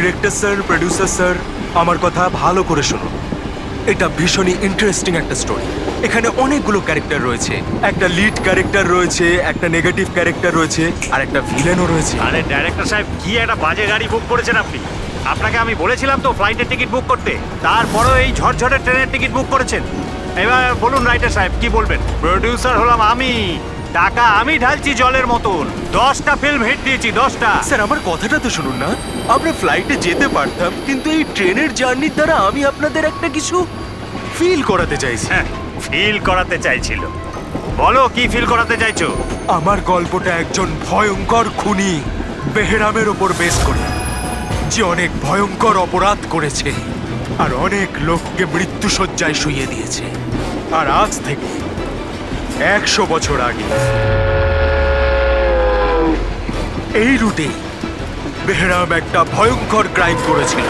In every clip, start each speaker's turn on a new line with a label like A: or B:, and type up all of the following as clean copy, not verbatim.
A: Director sir, producer sir, আমার কথা ভালো করে শুনুন। এটা ভীষণই ইন্টারেস্টিং একটা স্টোরি। এখানে অনেকগুলো ক্যারেক্টার রয়েছে, একটা লিড ক্যারেক্টার রয়েছে, একটা নেগেটিভ ক্যারেক্টার রয়েছে, আর একটা ভিলেনও রয়েছে।
B: আরে ডাইরেক্টর সাহেব, কি একটা বাজে গাড়ি বুক করেছেন আপনি। আপনাকে আমি বলেছিলাম তো ফ্লাইটের টিকিট বুক করতে, তারপরেও এই ঝড়ঝড়ে ট্রেনের টিকিট বুক করেছেন। এবার বলুন রাইটার সাহেব, কি বলবেন? প্রোডিউসার হলাম আমি, টাকা আমি ঢালছি জলের মতন। 10টা ফিল্ম হিট দিয়েছি, 10টা।
A: স্যার আমার কথাটা তো শুনুন না। আমরা ফ্লাইটে যেতে পারতাম, কিন্তু এই ট্রেনের জার্নির দ্বারা আমি আপনাদের একটা কিছু ফিল করাতে চাইছি।
B: হ্যাঁ, ফিল করাতে চাইছিল। বলো কি ফিল করাতে চাইছো?
A: আমার গল্পটা একজন ভয়ঙ্কর খুনি বেহরামের ওপর বেস করে, যে অনেক ভয়ঙ্কর অপরাধ করেছে আর অনেক লোককে মৃত্যুশয্যায় শুইয়ে দিয়েছে। আর আজ থেকে 100 বছর আগে এই রুটে বেহরাম একটা ভয়ঙ্কর ক্রাইম করেছিল।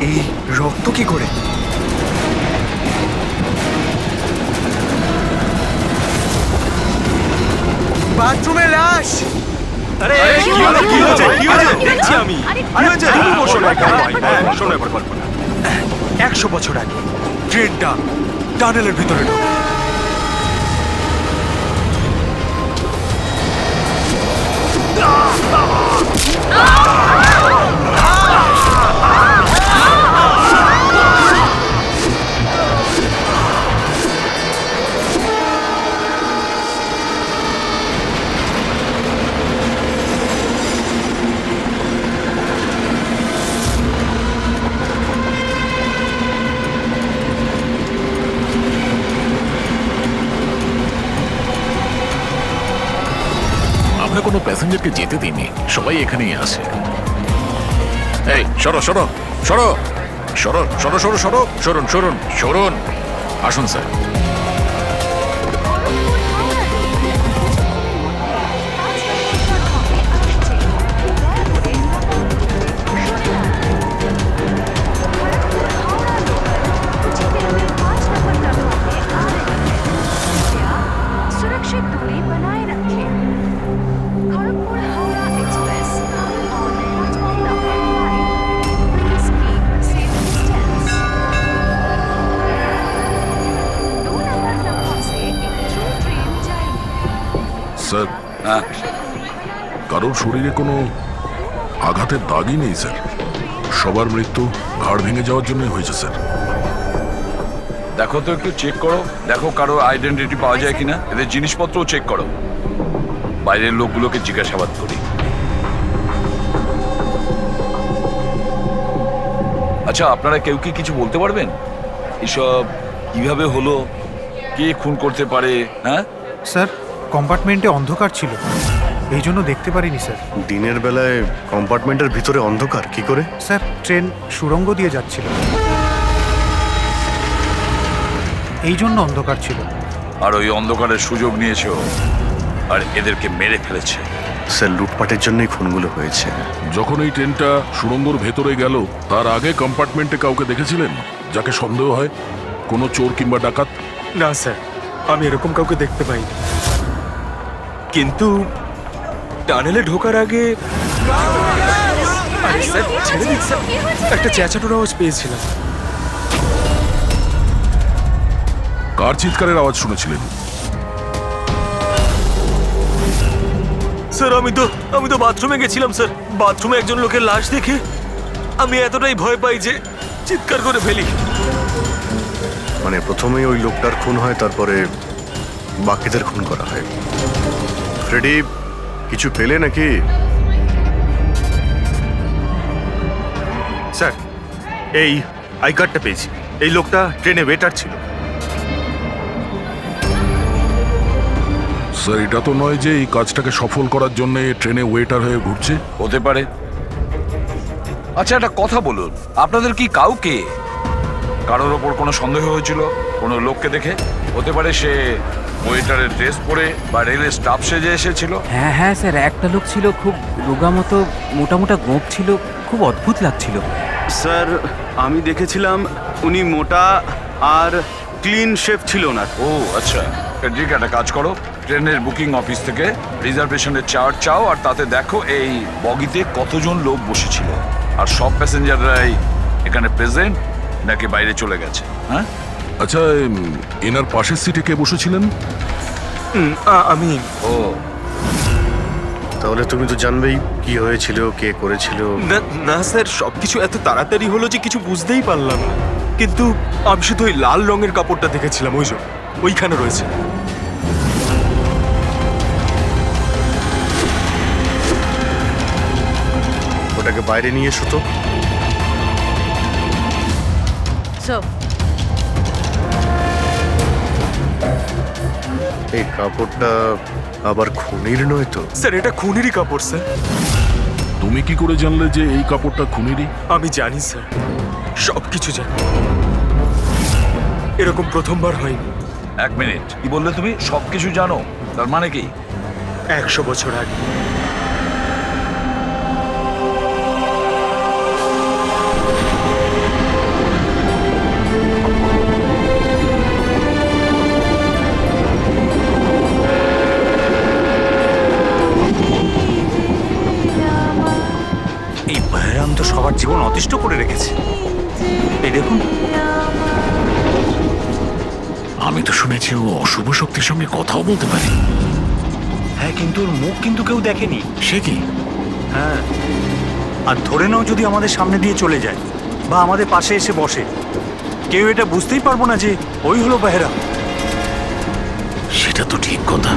A: এই রক্ত কি করে? বাথরুমে লাশ। আরে কি হলো? কি হয়েছে? কি হয়েছে? দেখছি আমি। কি হয়েছে? তুমি বসো না এখানে। হ্যাঁ, শোনো এবার গল্পটা। 100 বছর আগে ট্রেনটা টানেলের ভিতরে ঢোকে।
C: আমরা কোনো প্যাসেঞ্জারকে যেতে দিইনি, সবাই এখানেই আছে। এই সরো সরো সরো সরো সরো সরো সরো সরুন সরুন সরুন, আসুন স্যার।
D: सुरक्षित दूरी बनाए रखें। Kharagpur Howrah express on platform number 5. Please keep safe distance. 2 number platform से एक थ्रू ट्रेन जाएगी।
C: স্যার, কারোর শরীরে কোনো আঘাতের দাগই নেই স্যার। সবার মৃত্যু ঘাড় ভেঙে যাওয়ার জন্যই হয়েছে স্যার।
E: দেখো তো, একটু চেক করো, দেখো কারো আইডেন্টিটি পাওয়া যায় কিনা। এদের জিনিসপত্রও চেক করো। বাইরের লোকগুলোকে জিজ্ঞাসাবাদ করি। আচ্ছা, আপনারা কেউ কি কিছু বলতে পারবেন? এসব কিভাবে হলো, কে খুন করতে পারে? হ্যাঁ
F: স্যার, কম্পার্টমেন্টে অন্ধকার ছিল, এই জন্য দেখতে পারিনি স্যার।
G: দিনের বেলায় কম্পার্টমেন্টের ভিতরে অন্ধকার কি করে?
F: স্যার, ট্রেন সুড়ঙ্গ দিয়ে যাচ্ছিল, এই জন্য অন্ধকার ছিল।
E: আর ওই অন্ধকারের সুযোগ নিয়েছে ও, আর এদেরকে মেরে ফেলেছে।
G: স্যার, লুটপাটের জন্যই খুনগুলো হয়েছে।
C: যখন এই ট্রেনটা সুড়ঙ্গর ভেতরে গেল, তার আগে কম্পার্টমেন্টে কাউকে দেখেছিলেন যাকে সন্দেহ হয়? কোনো চোর কিংবা ডাকাত?
A: না স্যার, আমি এরকম কাউকে দেখতে পাইনি। কিন্তু টানেলে ঢোকার আগে আরে স্যার, ছেড়ে দিন স্যার, একটা চেঁচানোর আওয়াজ পেয়েছিলাম।
C: কার চিৎকারের আওয়াজ শুনেছিলেন?
A: স্যার আমি তো বাথরুমে গেছিলাম স্যার। বাথরুমে একজন লোকের লাশ দেখে আমি এতটাই ভয় পাই যে চিৎকার করে ফেলি।
G: মানে প্রথমেই ওই লোকটার খুন হয়, তারপরে বাকিদের খুন করা হয়। ফ্রেডি, কিছু পেলে নাকি?
H: স্যার, এই আই কার্ডটা পেয়েছি। এই লোকটা ট্রেনে ওয়েটার ছিল।
C: স্যার, এটা তো নয় যে এই কাজটাকে সফল করার জন্য ট্রেনে ওয়েটার হয়ে ঘুরছে।
E: হতে পারে। আচ্ছা, একটা কথা বলুন, আপনাদের কি কাউকে কারোর ওপর কোনো সন্দেহ হয়েছিল কোনো লোককে দেখে? হতে পারে সে ওয়েটারের ড্রেস পরে বা রেলের স্টাফ সেজে এসেছিল?
I: হ্যাঁ হ্যাঁ স্যার, একটা লোক ছিল খুব রোগা মতো, মোটা মোটা গোঁফ ছিল, খুব অদ্ভুত লাগছিল।
J: স্যার আমি দেখেছিলাম উনি মোটা আর ক্লিন শেফ ছিল না।
E: ও আচ্ছা, ফেডরিক একটা কাজ করো, ট্রেনের বুকিং অফিস থেকে রিজার্ভেশনের চার্ট চাও আর তাতে দেখো এই বগিতে কতজন লোক বসেছিল আর সব প্যাসেঞ্জাররাই এখানে প্রেজেন্ট নাকি বাইরে চলে গেছে। হ্যাঁ,
C: আচ্ছা, এনার পাশের সিটে কে বসেছিলেন?
A: আমি
E: ও
G: তাহলে তুমি তো জানবেই কি হয়েছিল, কে করেছিল।
A: না স্যার, সবকিছু এত তাড়াতাড়ি হলো যে কিছু বুঝতেই পারলাম না। কিন্তু আমি শুধু ওই লাল রঙের কাপড়টা দেখেছিলাম, ওই যে ওইখানে রয়েছে।
G: ওটাকে বাইরে নিয়ে এসো তো। এই কাপড়টা আবার খুনির নয় তো?
A: স্যার এটা খুনেরই কাপড় স্যার।
C: তুমি কি করে জানলে যে এই কাপড়টা খুনেরই?
A: আমি জানি স্যার, সবকিছু জানি। এরকম প্রথমবার হয়নি।
E: এক মিনিট, কি বললে তুমি? সবকিছু জানো? তার মানে কি?
A: 100 বছর আগে
B: এই বহরাম তো সবার জীবন অতিষ্ঠ করে রেখেছে। এই দেখুন,
C: আমি তো শুনেছি ও অশুভ শক্তির সঙ্গে কথাও বলতে পারে।
B: হ্যাঁ কিন্তু ওর মুখ কিন্তু কেউ দেখেনি।
C: সে কি?
B: হ্যাঁ, আর ধরে নাও যদি আমাদের সামনে দিয়ে চলে যায় বা আমাদের পাশে এসে বসে, কেউ এটা বুঝতেই পারবো না যে ওই হলো বেহরাম।
C: সেটা তো ঠিক কথা।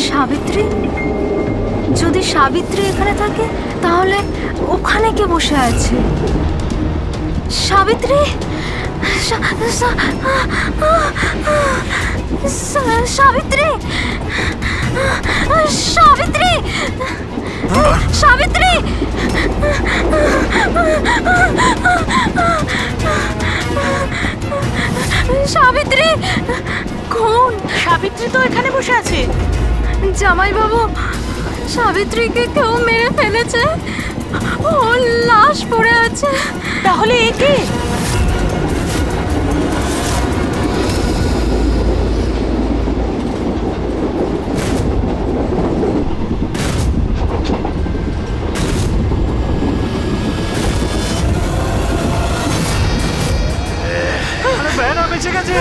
D: সাবিত্রী, যদি সাবিত্রী এখানে থাকে তাহলে ওখানে কে বসে আছে? সাবিত্রী, সাবিত্রী, সাবিত্রী, সাবিত্রী, সাবিত্রী, কোন সাবিত্রী? তো এখানে বসে আছে। জামাই বাবু, সাবিত্রীকে কেউ মেরে ফেলেছে, ওর লাশ পড়ে আছে। তাহলে এ কি?
B: বেহরাম বেঁচে গেছে।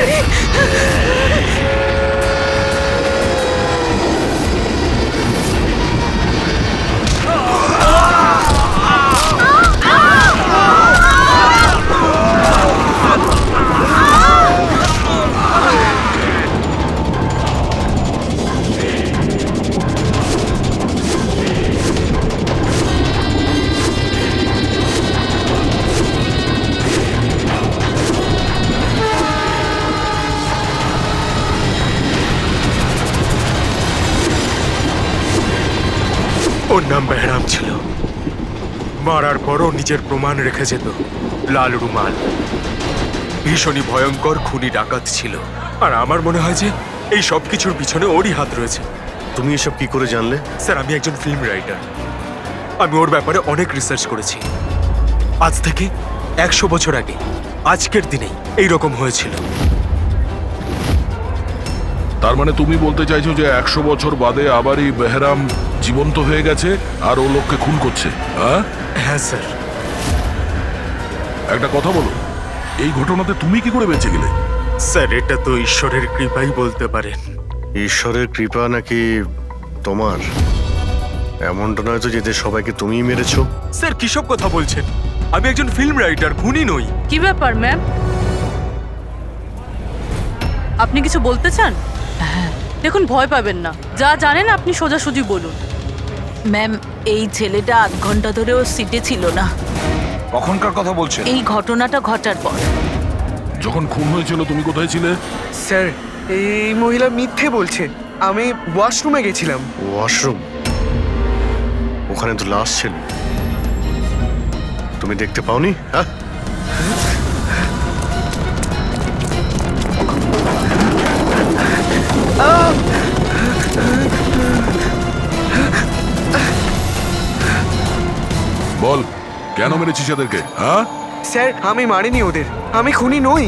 A: ওর নাম বেহরাম ছিল। মারার পরও নিজের প্রমাণ রেখে যেত, লাল রুমাল। ভীষণই ভয়ঙ্কর খুনি ডাকাত ছিল। আর আমার মনে হয় যে এই সব কিছুর পিছনে ওরই হাত রয়েছে।
G: তুমি এসব কি করে জানলে?
A: স্যার আমি একজন ফিল্ম রাইটার, আমি ওর ব্যাপারে অনেক রিসার্চ করেছি। আজ থেকে 100 বছর আগে আজকের দিনেই এইরকম হয়েছিল।
C: তার মানে তুমি বলতে চাইছো যে 100 বছর বাদে আবারই বেহরাম জীবন্ত হয়ে গেছে আর ও লোককে খুন করছে? হ্যাঁ
A: হ্যাঁ স্যার।
C: একটা কথা বলো, এই ঘটনাতে তুমি কি করে বেঁচে গেলে?
A: স্যার এটা তো ঈশ্বরের কৃপাই বলতে পারেন।
G: ঈশ্বরের কৃপা নাকি তোমার? এমনটা নয় তো যে এদের সবাইকে তুমিই মেরেছো?
A: স্যার কিসব কথা বলছেন? আমি একজন ফিল্ম রাইটার, খুনি নই।
K: কি ব্যাপার ম্যাম, আপনি কিছু বলতে চান?
I: হ্যাঁ,
K: দেখুন ভয় পাবেন না, যা জানেন আপনি সোজাসুজি বলুন।
L: ম্যাম, এই ছেলেটা 8 ঘন্টা ধরে ওর সিটে ছিল না
E: কখনকার কথা বলছেন?
L: এই ঘটনাটা ঘটার পর।
C: যখন খুন হয়েছিল তুমি কোথায় ছিলে?
M: স্যার, এই মহিলা মিথ্যে বলছে। আমি ওয়াশরুমে গেছিলাম।
G: ওয়াশরুম? ওখানে তো লাশ ছিল, তুমি দেখতে পাওনি? হ্যাঁ,
C: বল, কেন মেরেছিস এদেরকে? হ্যাঁ,
M: স্যার, আমি মারিনি ওদের। আমি খুনি নই।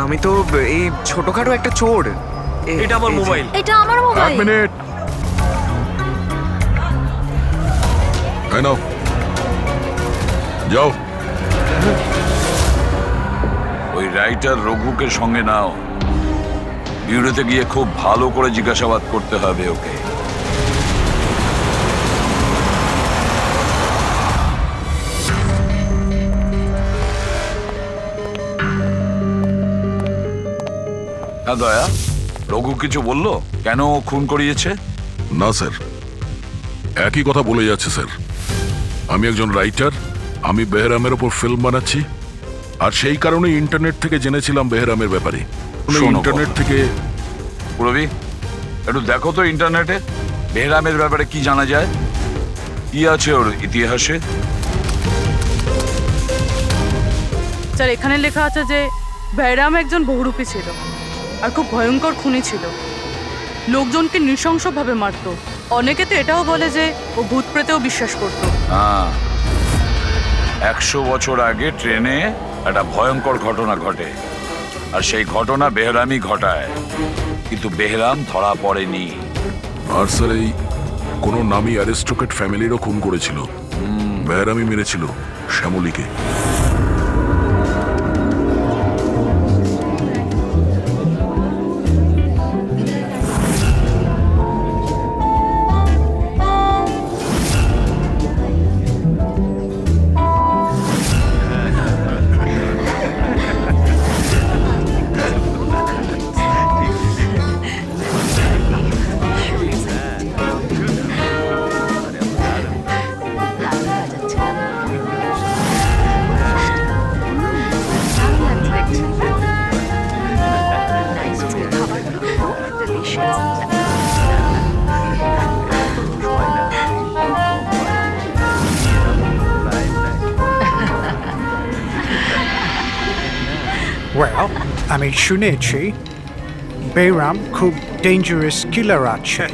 M: আমি তো এই ছোটখাটো একটা চোর।
A: এটা আমার মোবাইল।
D: এটা আমার
C: এক
D: মোবাইল।
C: মিনিট। এই নাও, যাও।
E: ওই রাইটার রঘুকে সঙ্গে নাও। বিউরোতে গিয়ে খুব ভালো করে জিজ্ঞাসাবাদ করতে হবে ওকে। হ্যাঁ দয়া, রঘু কিছু বললো কেন ও খুন করিয়েছে?
C: না স্যার, একই কথা বলে যাচ্ছে স্যার। আমি একজন রাইটার, আমি বেহরামের ওপর ফিল্ম বানাচ্ছি, আর সেই কারণে ইন্টারনেট থেকে জেনেছিলাম বেহরামের ব্যাপারে।
E: শোনো
C: ইন্টারনেট
E: কথা।
C: থেকে
E: রবি, একটু দেখো তো ইন্টারনেটে বেহরামের ব্যাপারে কি জানা যায়, কি আছে ওর ইতিহাসে।
K: স্যার, এখানে লেখা আছে যে বেহরাম একজন বহুরূপী ছিল আর খুব ভয়ঙ্কর খুনি ছিল। লোকজনকে নৃশংসভাবে মারত। অনেকে তো এটাও বলে যে ও ভূত প্রেতেও বিশ্বাস করত।
E: হ্যাঁ, 100 বছর আগে ট্রেনে একটা ভয়ঙ্কর ঘটনা ঘটে, আর সেই ঘটনা বেহরামই ঘটায়, কিন্তু বেহরাম ধরা পড়েনি।
C: আর স্যার, এই কোনো নামী অ্যারিস্টোক্রেট ফ্যামিলিরও খুন করেছিল। বেহরামই মেরেছিল শ্যামলীকে।
F: ওয়েল, আমি শুনেছি বেরাম খুব ডেঞ্জারাস কিলার আছে,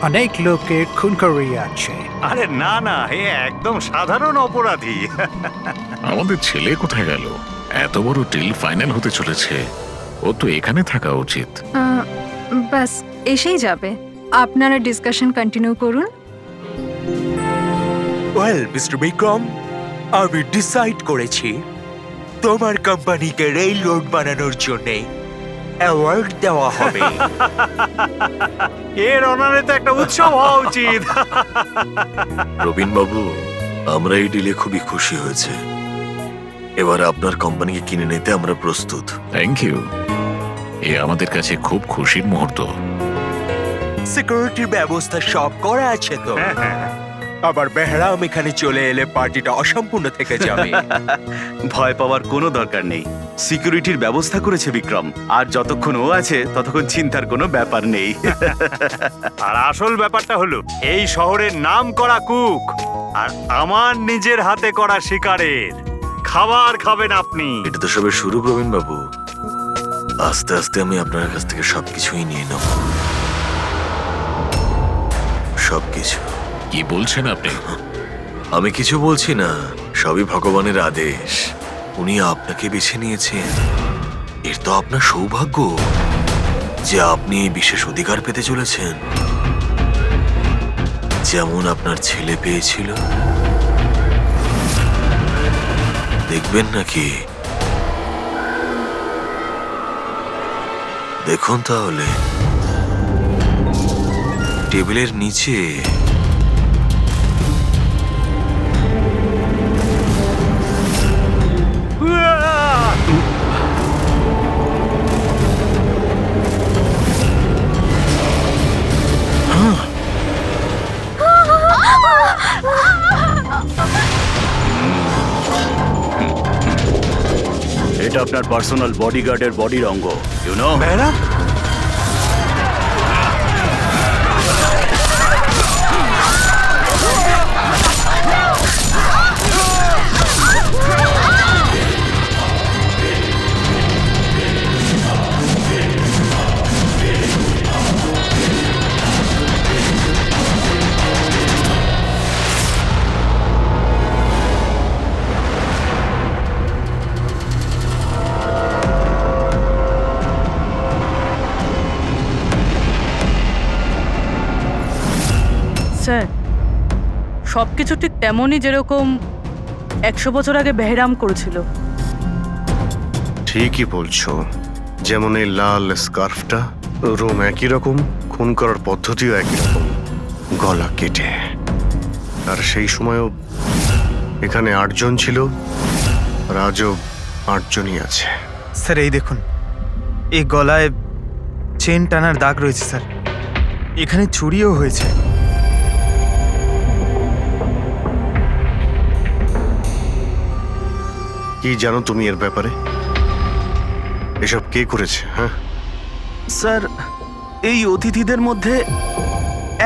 F: অনেক লোকের খুন করিয়াছে।
B: আরে না না, এ একদম সাধারণ অপরাধী।
C: আমাদের ছেলে কোথায় গেল? এত বড় ডিল ফাইনাল হতে চলেছে, ও তো এখানে থাকা উচিত।
D: বাস এসেই যাবে। আপনারা ডিসকাশন কন্টিনিউ করুন।
A: ওয়েল মিস্টার বিক্রম, আমি ডিসাইড করেছি তোমার কোম্পানিকে রেল রোড বানানোর জন্য অ্যাওয়ার্ড দেওয়া হবে।
B: এর অনারে তো একটা উৎসব হওয়া উচিত।
G: রবিন বাবু, আমরা এই ডিলে খুবই খুশি হয়েছে। এবার আপনার কোম্পানিকে কিনে নিতে আমরা প্রস্তুত।
C: থ্যাংক ইউ, এ আমাদের কাছে খুব খুশির মুহূর্ত।
A: সিকিউরিটির ব্যবস্থা সব করা আছে তো? আবার বেহরাম এখানে চলে এলে পার্টিটা অসম্পূর্ণ থেকে যাবে।
J: ভয় পাওয়ার কোনো দরকার নেই। সিকিউরিটির ব্যবস্থা করেছে বিক্রম, আর যতক্ষণ ও আছে ততক্ষণ চিন্তার কোনো ব্যাপার নেই।
B: আর আসল ব্যাপারটা হলো, এই শহরের নাম করা কুক আর আমার নিজের হাতে করা শিকারের খাবার খাবেন আপনি।
G: এটা তো সবে শুরু প্রবীণ বাবু, আস্তে আস্তে আমি আপনার কাছ থেকে সবকিছুই নিয়ে নেব, সবকিছু।
C: কি বলছেন আপনি?
G: আমি কিছু বলছি না, সবই ভগবানের আদেশ। উনি আপনাকে বেছে নিয়েছেন, এর তো আপনার সৌভাগ্য যে আপনি এই বিশেষ অধিকার পেতে চলেছেন, যেমন আপনার ছেলে পেয়েছিল। দেখবেন নাকি? দেখুন তাহলে, টেবিলের নিচে
J: এটা আপনার পার্সোনাল বডিগার্ডের বডির অঙ্গ, ইউ নো?
A: বেহরাম,
K: স্যার সব কিছু ঠিক তেমনই যেরকম 100 বছর আগে বেহরাম করেছিল।
N: ঠিকই বলছো, যেমন এই লাল স্কার্ফটা, রুম একই রকম, খুন করার পদ্ধতিও একই রকম, গলা কেটে। আর সেই সময়ও এখানে 8 জন ছিল, আর আজও 8 জনই আছে।
F: স্যার এই দেখুন, এই গলায় চেন টানার দাগ রয়েছে স্যার, এখানে চুরিও হয়েছে।
N: কি জানো তুমি এর ব্যাপারে? এসব কে করেছে? হ্যাঁ
J: স্যার, এই অতিথিদের মধ্যে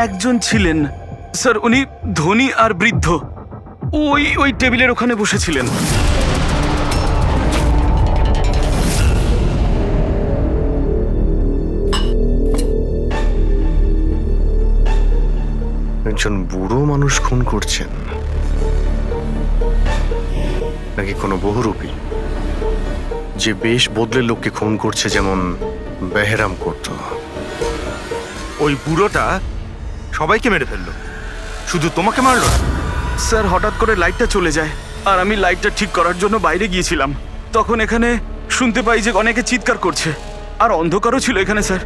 J: একজন ছিলেন স্যার, উনি ধনী আর বৃদ্ধ, ওই টেবিলের ওখানে বসেছিলেন।
N: একজন বুড়ো মানুষ খুন করছেন, নাকি কোনো বহুরূপী যে বেশ বদলে লোককে খুন করছে, যেমন বেহরাম করত?
H: ওই বুড়োটা সবাইকে মেরে ফেললো, শুধু তোমাকে মারলো না?
J: স্যার, হঠাৎ করে লাইটটা চলে যায়, আর আমি লাইটটা ঠিক করার জন্য বাইরে গিয়েছিলাম। তখন এখানে শুনতে পাই যে অনেকে চিৎকার করছে, আর অন্ধকারও ছিল এখানে স্যার।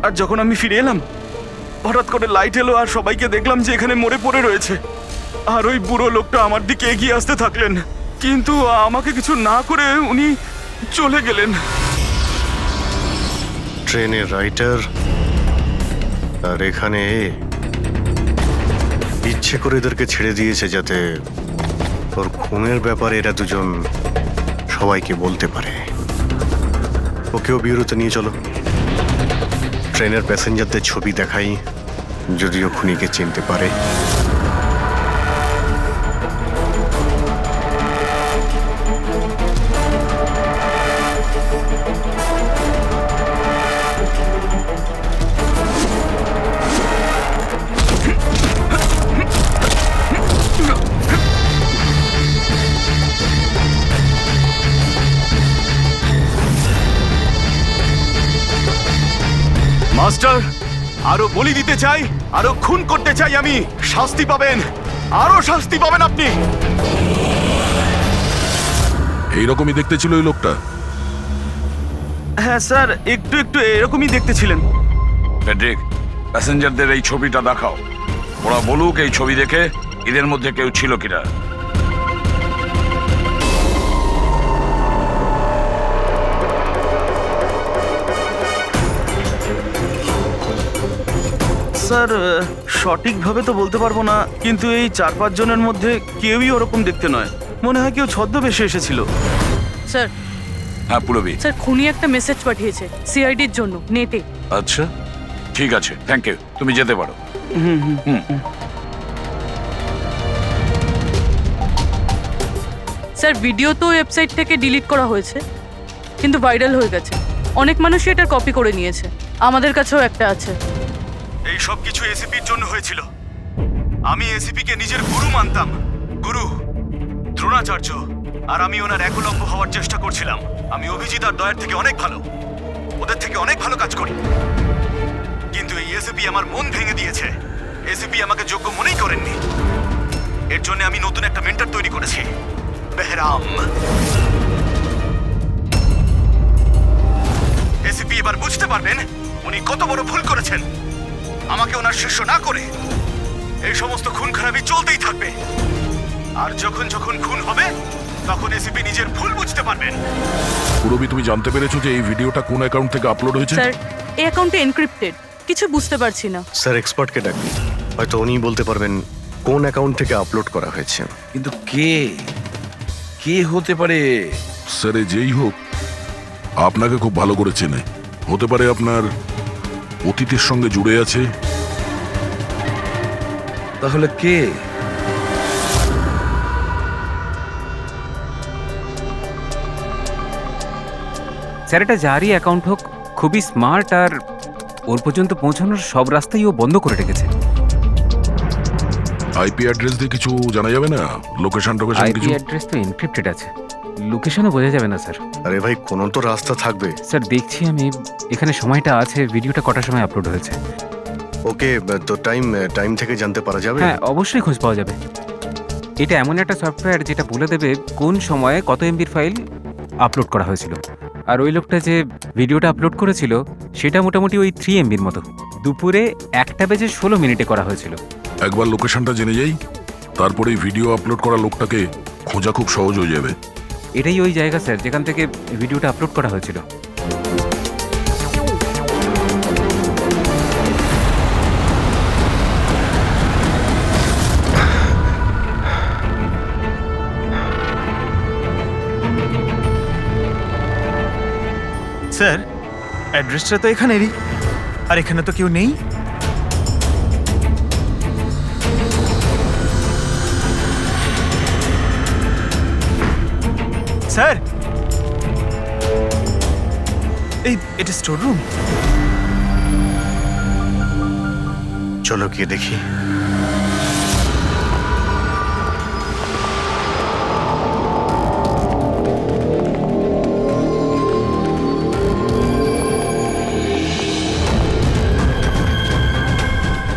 J: আর যখন আমি ফিরে এলাম, হঠাৎ করে লাইট এলো আর সবাইকে দেখলাম যে এখানে মরে পড়ে রয়েছে। আর ওই বুড়ো লোকটা আমার দিকে এগিয়ে আসতে থাকলেন, কিন্তু আমাকে কিছু না করে উনি চলে গেলেন।
N: ট্রেনের রাইটার আর এখানে ইচ্ছে করে এদেরকে ছেড়ে দিয়েছে যাতে ওর খুনের ব্যাপারে এরা দুজন সবাইকে বলতে পারে। ওকেও বিরতি নিয়ে চলো, ট্রেনের প্যাসেঞ্জারদের ছবি দেখাই, যদিও খুনিকে চিনতে পারে।
J: মাস্টার, আরো বলি দিতে চাই, আরো খুন করতে চাই আমি। শাস্তি পাবেন, আরো শাস্তি পাবেন আপনি।
C: এইরকমই দেখতে ছিল ওই লোকটা?
J: হ্যাঁ স্যার, একটু একটু এরকমই দেখতে ছিলেন।
E: ফেডরিক, প্যাসেঞ্জারদের এই ছবিটা দেখাও, ওরা বলুক এই ছবি দেখে এদের মধ্যে কেউ ছিল কিনা।
J: স্যার, সঠিকভাবে তো বলতে পারবো না, কিন্তু এই 4-5 জনের মধ্যে কেউই ওরকম দেখতে নয়। মনে হয় কেউ ছদ্মবেশে এসেছিল।
K: স্যার,
E: হ্যাঁ পুরবি।
K: স্যার খুনি একটা মেসেজ পাঠিয়েছে সিআইডির জন্য নেটে।
E: আচ্ছা ঠিক আছে, থ্যাংক ইউ, তুমি যেতে পারো।
K: স্যার, ভিডিও তো ওয়েবসাইট থেকে ডিলিট করা হয়েছে, কিন্তু ভাইরাল হয়ে গেছে। অনেক মানুষই এটা কপি করে নিয়েছে, আমাদের কাছেও একটা আছে।
J: এই সব কিছু এসিপির জন্য হয়েছিল। আমি এসিপিকে নিজের গুরু মানতাম, গুরু দ্রোণাচার্য, আর আমি ওনার একলব্য হওয়ার চেষ্টা করছিলাম। আমি অভিজিৎ আর দয়ার থেকে অনেক ভালো, ওদের থেকে অনেক ভালো কাজ করি, কিন্তু এই এসিপি আমার মন ভেঙে দিয়েছে। এসিপি আমাকে যোগ্য মনেই করেননি। এর জন্য আমি নতুন একটা মেন্টর তৈরি করেছি, বেহরাম। এসিপি এবার বুঝতে পারবেন উনি কত বড় ভুল করেছেন। আমাকে ওনার শিষ্য না করে এই সমস্ত খুন খারাপি চলতেই থাকবে, আর যখন যখন খুন হবে তখন এসিপি নিজের ভুল বুঝতে পারবেন।
C: পুরবি, তুমি জানতে পেরেছো যে এই ভিডিওটা কোন অ্যাকাউন্ট থেকে আপলোড হয়েছে?
K: স্যার, এই অ্যাকাউন্টে এনক্রিপ্টেড, কিছু বুঝতে পারছি না।
N: স্যার, এক্সপার্টকে ডাকুন, হয়তো উনিই বলতে পারবেন কোন অ্যাকাউন্ট থেকে আপলোড করা হয়েছে।
E: কিন্তু কে কে হতে পারে?
C: স্যার, যেই হোক
O: আপনাকে খুব ভালো করে চেনে। হতে পারে আপনার অতীতের সঙ্গে জুড়ে আছে।
E: তাহলে কে?
I: স্যার এটা যারই অ্যাকাউন্ট হোক, খুবই স্মার্ট, আর ওর পর্যন্ত পৌঁছানোর সব রাস্তাই ও বন্ধ করে রেখেছে।
O: আইপি অ্যাড্রেস দিয়ে কিছু জানা যাবে না? লোকেশন টোকেশন
I: আইপি
O: কিছু?
I: অ্যাড্রেস তো এনক্রিপ্টেড আছে, লোকেশনও বোঝা যাবে না স্যার।
N: আরে ভাই, কোনো তো রাস্তা থাকবে।
I: স্যার দেখছি আমি, এখানে সময়টা আছে, ভিডিওটা কটার সময় আপলোড হয়েছে।
N: ওকে, তো টাইম থেকে জানতে পারা যাবে?
I: হ্যাঁ, অবশ্যই খোঁজ পাওয়া যাবে। এটা এমন একটা সফটওয়্যার যেটা বলে দেবে কোন সময়ে কত এমবির ফাইল আপলোড করা হয়েছিল। আর ওই লোকটা যে ভিডিওটা আপলোড করেছিল সেটা মোটামুটি ওই 3 এমবির মতো। দুপুরে 1:16 করা হয়েছিল।
O: একবার লোকেশনটা জেনে যাই, তারপরে ভিডিও আপলোড করা লোকটাকে খোঁজা খুব সহজ হয়ে যাবে।
I: এটাই ওই জায়গা স্যার যেখান থেকে ভিডিওটা আপলোড করা হয়েছিল।
F: স্যার, অ্যাড্রেসটা তো এখানেরই, আর এখানে তো কেউ নেই। স্যার, এটা স্টোর রুম।
N: চলো গিয়ে দেখি।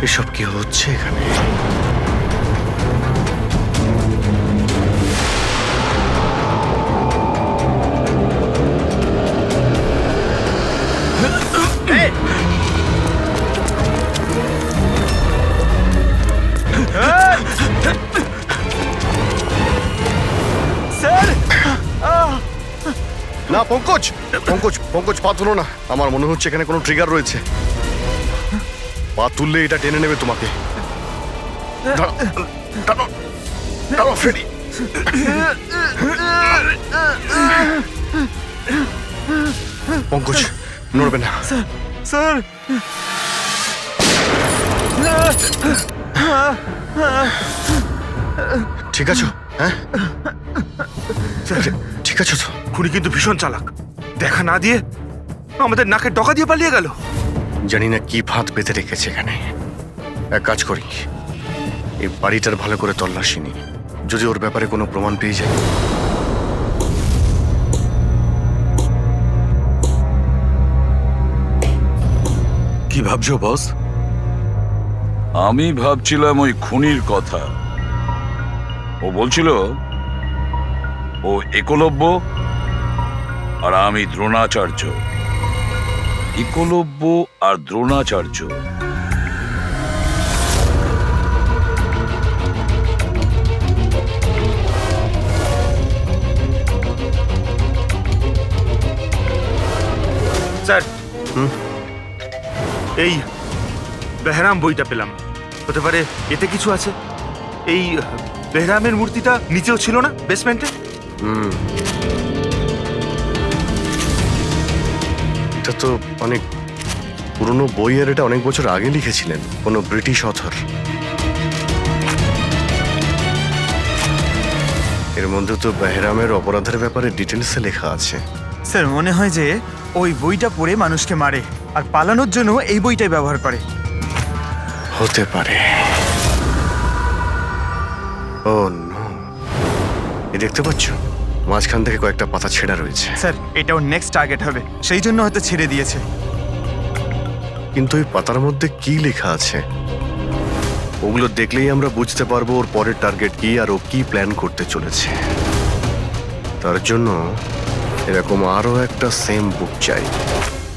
N: এসব কি হচ্ছে এখানে? না পঙ্কজ, পঙ্কজ পা তুলো না। আমার মনে হচ্ছে এখানে কোনো ট্রিগার রয়েছে। পা তুললে এটা টেনে নেবে তোমাকে। দাঁড়াও ফ্রেডি। পঙ্কজ নড়বে না।
F: স্যার,
N: ঠিক আছো? হ্যাঁ, ঠিক আছো তো?
H: খুনি কিন্তু ভীষণ চালাক, দেখা না দিয়ে আমাদের নাকের ডকা দিয়ে পালিয়ে গেল।
N: জানি না কি ফাঁদ পেতে রেখেছে এখানে। এক কাজ করি, এই বাড়িটার ভালো করে তল্লাশি নি, যদি ওর ব্যাপারে কোনো প্রমাণ পেয়ে যায়।
E: কি ভাবছো বস? আমি ভাবছিলাম ওই খুনির কথা। ও বলছিল ও একলব্য আর আমি দ্রোণাচার্য। একলব্য আর দ্রোণাচার্য।
H: স্যার, এই বেহরাম বইটা পেলাম। হতে পারে এতে কিছু আছে। এই বেহরামের মূর্তিটা নিচেও ছিল না, বেসমেন্টে?
N: এটা তো অনেক পুরনো বই, আর এটা অনেক বছর আগে লিখেছিলেন কোনো ব্রিটিশ অথর। এর মধ্যে তো বেহরামের অপরাধের ব্যাপারে ডিটেলসে লেখা আছে।
F: স্যার, মনে হয় যে ওই বইটা পড়ে মানুষকে মারে, আর পালানোর জন্য এই বইটাই ব্যবহার করে।
N: হতে পারে। ও নো, এই দেখতে পাচ্ছ মাঝখান থেকে কয়েকটা পাতা ছেঁড়া রয়েছে।
F: স্যার, এটাও নেক্সট টার্গেট হবে, সেই জন্য হয়তো ছেড়ে দিয়েছে।
N: কিন্তু এই পাতার মধ্যে কি লেখা আছে ওগুলো দেখলেই আমরা বুঝতে পারবো ওর পরের টার্গেট কি আর ও কি প্ল্যান করতে চলেছে। তার জন্য এরকম আরো একটা সেম বুক চাই।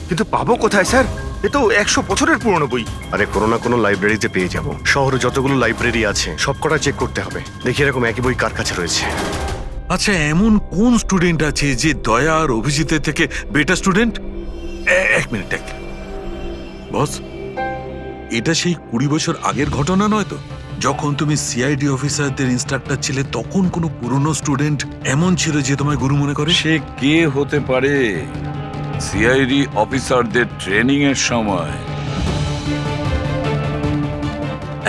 H: কিন্তু পাবো কোথায় স্যার? এ তো 100 বছরের পুরনো বই।
N: আরে কোনো না কোনো লাইব্রেরিতে পেয়ে যাব। শহরে যতগুলো লাইব্রেরি আছে সবকটা চেক করতে হবে, দেখি এরকম একই বই কার কাছে রয়েছে।
P: আচ্ছা, এমন কোন স্টুডেন্ট আছে যে দয়া আর অভিজিতের থেকে বেটার স্টুডেন্ট? এক মিনিট বস, এটা সেই 20 বছর আগের ঘটনা নয় তো? যখন তুমি সিআইডি অফিসারদের ইনস্ট্রাক্টর ছিলে, তখন কোনো পুরনো স্টুডেন্ট এমন ছিল যে তোমায় গুরু মনে করে?
E: সে কে হতে পারে? সিআইডি অফিসারদের ট্রেনিং এর সময়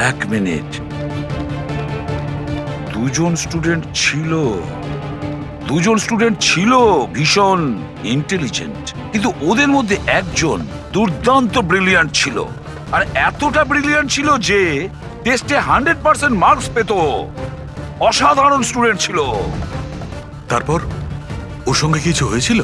E: 1 মিনিট, 2জন স্টুডেন্ট ছিল ভীষণ ইন্টেলিজেন্ট, কিন্তু ওদের মধ্যে একজন দুর্দান্ত ব্রিলিয়ান্ট ছিল, আর এতটা ব্রিলিয়ান্ট ছিল যে টেস্টে 100% মার্কস পেত। অসাধারণ স্টুডেন্ট ছিল।
P: তারপর ওর সঙ্গে কিছু হয়েছিল?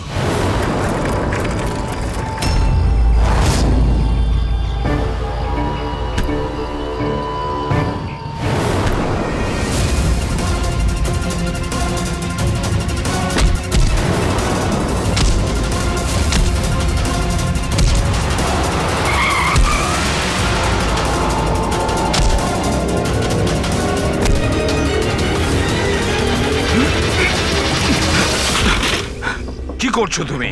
E: কি করছো তুমি?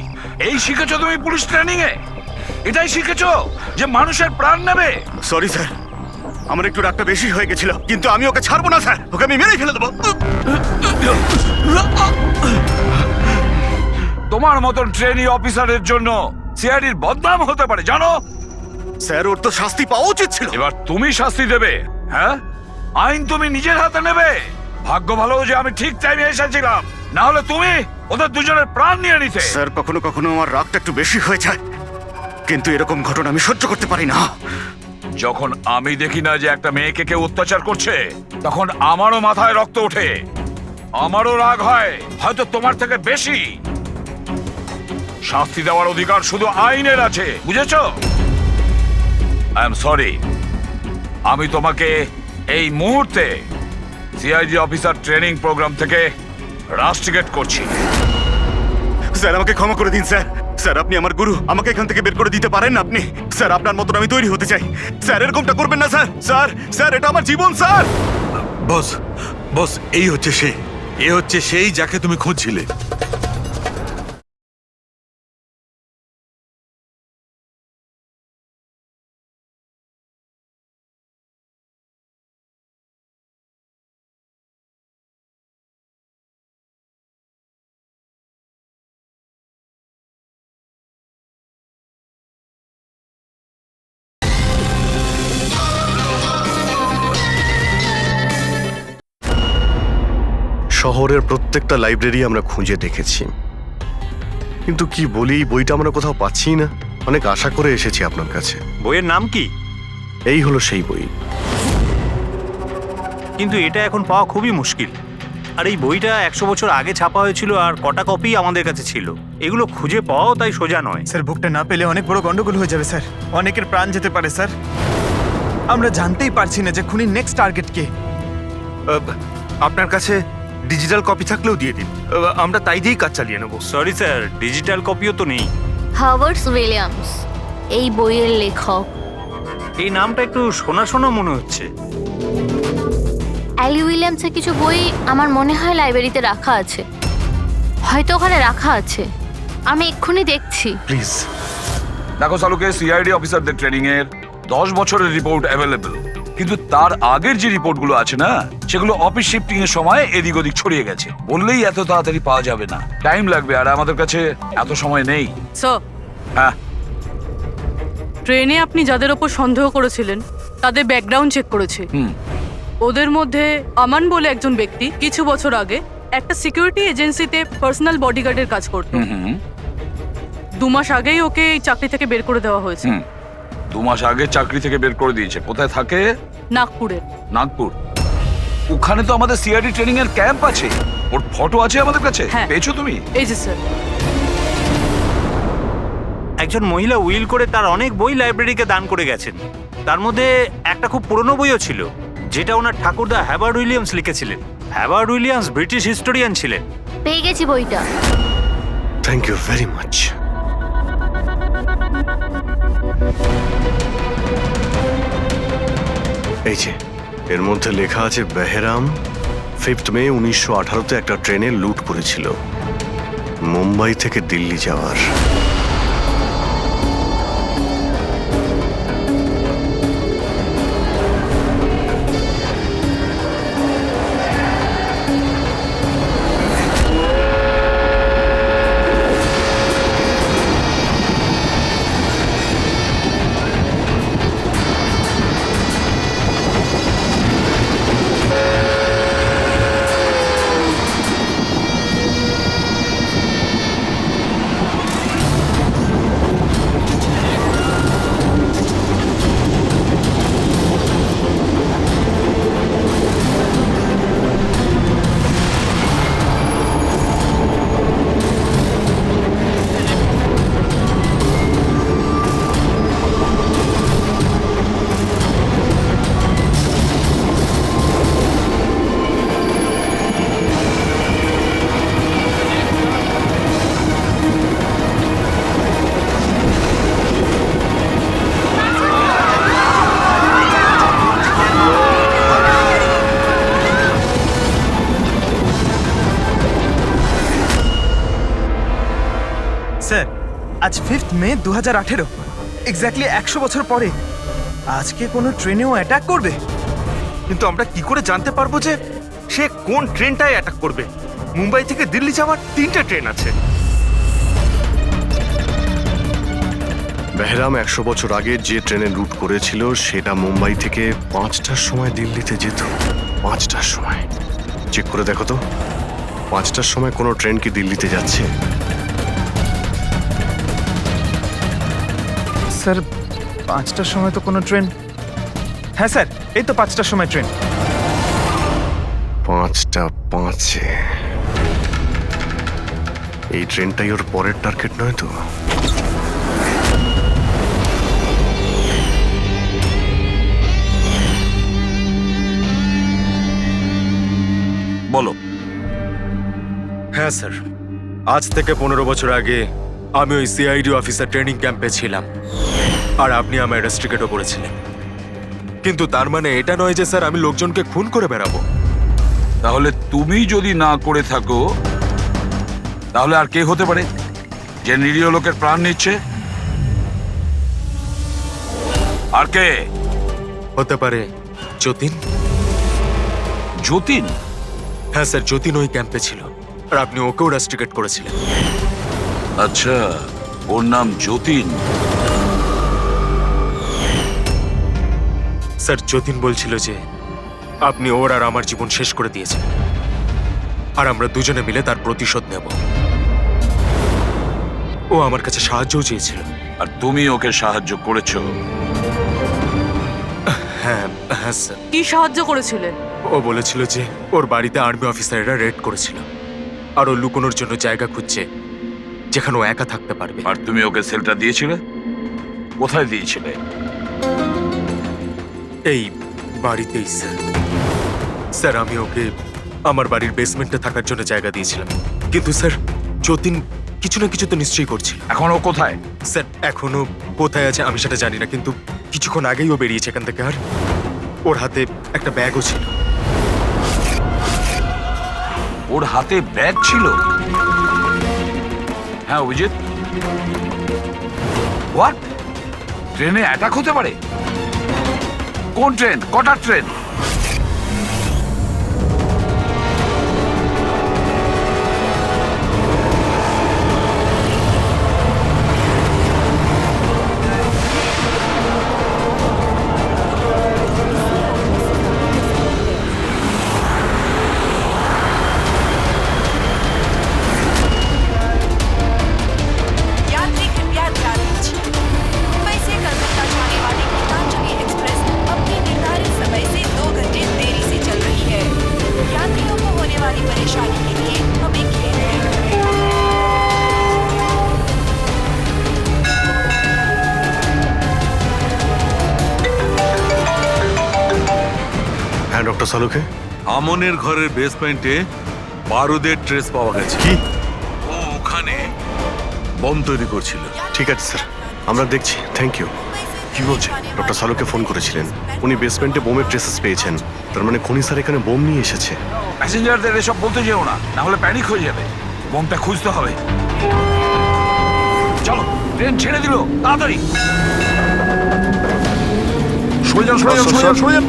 E: এই শিখেছো তুমি পুলিশ ট্রেনিং এ? এটাই শিখেছো যে মানুষের প্রাণ নেবে?
H: সরি স্যার, আমার একটু রাগটা বেশি হয়ে গেছিল, কিন্তু আমি ওকে ছাড়বো না স্যার, ওকে আমি মেরেই ফেলে দেবো।
E: তোমার মতন ট্রেনি অফিসারের জন্য সিআইডির বদনাম হতে পারে, জানো?
H: স্যার, ওর তো শাস্তি পাওয়া উচিত ছিল।
E: এবার তুমি শাস্তি দেবে? হ্যাঁ, আইন তুমি নিজের হাতে নেবে। ভাগ্য ভালো যে আমি ঠিক টাইমে এসেছিলাম, না হলে তুমি ওদের দুজনের প্রাণ নিয়ে নিতে।
H: স্যার, কখনো কখনো আমার রাগটা একটু বেশি হয়ে যায়, কিন্তু এরকম ঘটনা আমি সহ্য করতে পারি না।
E: যখন আমি দেখি না যে একটা মেয়েকে কেউ অত্যাচার করছে, তখন আমারও মাথায় রক্ত ওঠে, আমারও রাগ হয়, হয়তো তোমার থেকে বেশি। শাস্তি দেওয়ার অধিকার শুধু আইনের আছে, বুঝেছো? আই এম সরি, আমি তোমাকে এই মুহূর্তে সিআইডি অফিসার ট্রেনিং প্রোগ্রাম থেকে রাস্টিকেট করছি।
H: স্যার, আমাকে ক্ষমা করে দিন স্যার। স্যার, আপনি আমার গুরু, আমাকে এখান থেকে বের করে দিতে পারেন না আপনি? স্যার, আপনার মতন আমি তৈরি হতে চাই। স্যার, এরকমটা করবেন না স্যার। স্যার, স্যার, এটা আমার জীবন স্যার।
P: বস, বস, এই হচ্ছে সে, এ হচ্ছে সেই যাকে তুমি খুঁজছিলে।
N: শহরের প্রত্যেকটা লাইব্রেরি আমরা খুঁজে দেখেছি, কিন্তু কি বলি, এই বইটা আমরা কোথাও পাচ্ছি না। অনেক আশা করে এসেছি আপনার কাছে।
B: বইয়ের নাম কি?
N: এই হলো সেই বই।
B: কিন্তু এটা এখন পাওয়া খুবই মুশকিল। আর এই বইটা 100 বছর আগে ছাপা হয়েছিল, আর কটা কপি আমাদের কাছে ছিল। এগুলো খুঁজে পাওয়াও তাই সোজা নয়।
F: স্যার, বুকটা না পেলে অনেক বড় গন্ডগোল হয়ে যাবে স্যার। অনেকের প্রাণ যেতে পারে স্যার। আমরা জানতেই পারছি না যে খুনির নেক্সট টার্গেট কে।
H: আপনার কাছে ডিজিটাল কপি থাকলেও দিয়ে দিন, আমরা তাই দিয়েই কাজ চালিয়ে নেব।
B: সরি স্যার, ডিজিটাল কপিও তো নেই।
D: হাওয়ার্ড উইলিয়ামস এই বইয়ের লেখক।
B: এই নামটা একটু শোনা শোনা মনে হচ্ছে।
D: অ্যালি উইলিয়ামসের কিছু বই আমার মনে হয় লাইব্রেরিতে রাখা আছে, হয়তো ওখানে রাখা আছে। আমি এক্ষুনি দেখছি।
N: প্লিজ
E: দেখো সালুকে, সিআইডি অফিসারদের ট্রেনিং এর 10 বছরের রিপোর্ট অ্যাভেলেবল, কিন্তু তার আগের যে রিপোর্টগুলো আছে না, সেগুলো অফিস শিফটিং এর সময় এদিক ওদিক ছড়িয়ে গেছে। বললেই এত তাড়াতাড়ি পাওয়া যাবে না, টাইম লাগবে, আর আমাদের কাছে এত সময় নেই।
K: স্যার,
E: হ্যাঁ,
K: ট্রেনে আপনি যাদের ওপর সন্দেহ করেছিলেন তাদের ব্যাকগ্রাউন্ড চেক করেছে। ওদের মধ্যে আমান বলে একজন ব্যক্তি কিছু বছর আগে একটা সিকিউরিটি এজেন্সিতে পার্সোনাল বডিগার্ডের কাজ করত। 2 মাস আগেই ওকে এই চাকরি থেকে বের করে দেওয়া হয়েছে।
E: 2 মাস আগে চাকরি থেকে বের করে দিয়েছে। কোথায় থাকে?
K: নাগপুরে।
E: নাগপুর? ওখানে তো আমাদের সিআইডি ট্রেনিং এর ক্যাম্প আছে, ওর ফটো আছে আমাদের কাছে। পেয়েছো তুমি?
K: এই যে স্যার।
B: একজন মহিলা উইল করে তার অনেক বই লাইব্রেরিকে দান করে গেছেন। তার মধ্যে একটা খুব পুরনো বইও ছিল, যেটা ওনার ঠাকুরদা হ্যাওয়ার্ড উইলিয়ামস লিখেছিলেন। হ্যাওয়ার্ড উইলিয়ামস ব্রিটিশ হিস্টোরিয়ান ছিলেন।
D: পেয়ে গেছি বইটা।
N: Thank you very much. এই যে, এর মধ্যে লেখা আছে বেহরাম 5 মে 1918-তে একটা ট্রেনে লুট করেছিল মুম্বাই থেকে দিল্লি যাওয়ার।
F: স্যার আজ 5th মে 2018, এক্স্যাক্টলি 100 বছর পরে আজকে কোনো ট্রেনেও অ্যাটাক করবে।
Q: কিন্তু আমরা কি করে জানতে পারবো যে সে কোন ট্রেনটায় অ্যাটাক করবে? মুম্বাই থেকে দিল্লি যাওয়ার 3টে ট্রেন আছে।
N: বেহরাম 100 বছর আগে যে ট্রেনে রুট করেছিল সেটা মুম্বাই থেকে 5টার সময় দিল্লিতে যেত। 5টার সময় চেক করে দেখো তো, 5টার সময় কোনো ট্রেন কি দিল্লিতে যাচ্ছে?
F: স্যার 5টার সময় তো কোনো ট্রেন, হ্যাঁ স্যার এই তো 5টার সময় ট্রেন।
N: 5টা 5-এ এই ট্রেনটাই ওর পরের টার্গেট নয় তো?
E: বলো।
A: হ্যাঁ স্যার, আজ থেকে 15 বছর আগে আমি ওই সিআইডি অফিসার ট্রেনিং ক্যাম্পে ছিলাম আর আপনি আমায় রেস্ট্রিকেটও করেছিলেন। কিন্তু তার মানে এটা নয় যে স্যার আমি লোকজনকে খুন করে বেড়াবো।
E: তাহলে তুমি যদি না করে থাকো তাহলে আর কে হতে পারে যে নিরীহ লোকের প্রাণ নিচ্ছে? আর কে
A: হতে পারে? যতীন।
E: যতীন?
A: হ্যাঁ স্যার, যতীন ওই ক্যাম্পে ছিল আর আপনি ওকেও রেস্ট্রিকেট করেছিলেন।
E: আচ্ছা, ওর নাম যতীন?
A: স্যার যতীন বলছিল যে আপনি ওর আর আমার জীবন শেষ করে দিয়েছেন আর আমরা দুজনে মিলে তার প্রতিশোধ নেব। ও আমার কাছে সাহায্যও চেয়েছিল।
E: আর তুমি ওকে সাহায্য করেছো?
A: হ্যাঁ হ্যাঁ স্যার।
K: কি সাহায্য করেছিলে?
A: ও বলেছিল যে ওর বাড়িতে আর্মি অফিসাররা রেড করেছিল আর ও লুকোনোর জন্য জায়গা খুঁজছে যেখানে ও একা থাকতে পারবে।
E: আর তুমি ওকে সেলটা দিয়েছিলে? কোথায় দিয়েছিলে?
A: এই বাড়িতেই স্যার। স্যার আমি ওকে আমার বাড়ির বেসমেন্টে থাকার জন্য জায়গা দিয়েছিলাম, কিন্তু স্যার যতীন কিছু না কিছু তো নিশ্চয়ই করছিল।
E: এখন ও কোথায়?
A: স্যার এখনো কোথায় আছে আমি সেটা জানি না, কিন্তু কিছুক্ষণ আগেই ও বেরিয়েছে এখান থেকে। আর ওর হাতে একটা ব্যাগও ছিল।
E: ওর হাতে ব্যাগ ছিল? হ্যাঁ অভিজিৎ, হোয়াট? ট্রেনে অ্যাটাক হতে পারে? কোন ট্রেন? কটার ট্রেন?
R: यात्री कृपया ध्यान दीजिए, मुंबई से कलकत्ता जाने वाली गीतांजलि एक्सप्रेस अपने निर्धारित समय से 2 घंटे देरी से चल रही है। यात्रियों को होने वाली परेशानी के लिए हमें खेद है।
N: হ্যাঁ ডক্টর সালুকে,
P: আমনের ঘরের বেসমেন্টে বারুদের ট্রেস পাওয়া গেছে।
N: কি?
P: ও ওখানে বম তৈরি করছিল।
N: ঠিক আছে স্যার, আমরা দেখছি। Thank you. কি বলছে? ডক্টর সালুকে ফোন করেছিলেন, উনি বেসমেন্টে বোমের ট্রেসেস পেয়েছেন। তার মানে খনি স্যার এখানে বোম নিয়ে এসেছে।
E: প্যাসেঞ্জারদের এসব বলতে যেও না, না হলে প্যানিক হয়ে যাবে। বোমটা খুঁজতে হবে। চলো, ট্রেন ছেড়ে দিল, তাড়াতাড়ি
O: সরে যান, সরে যান, সরে যান, সরে যান।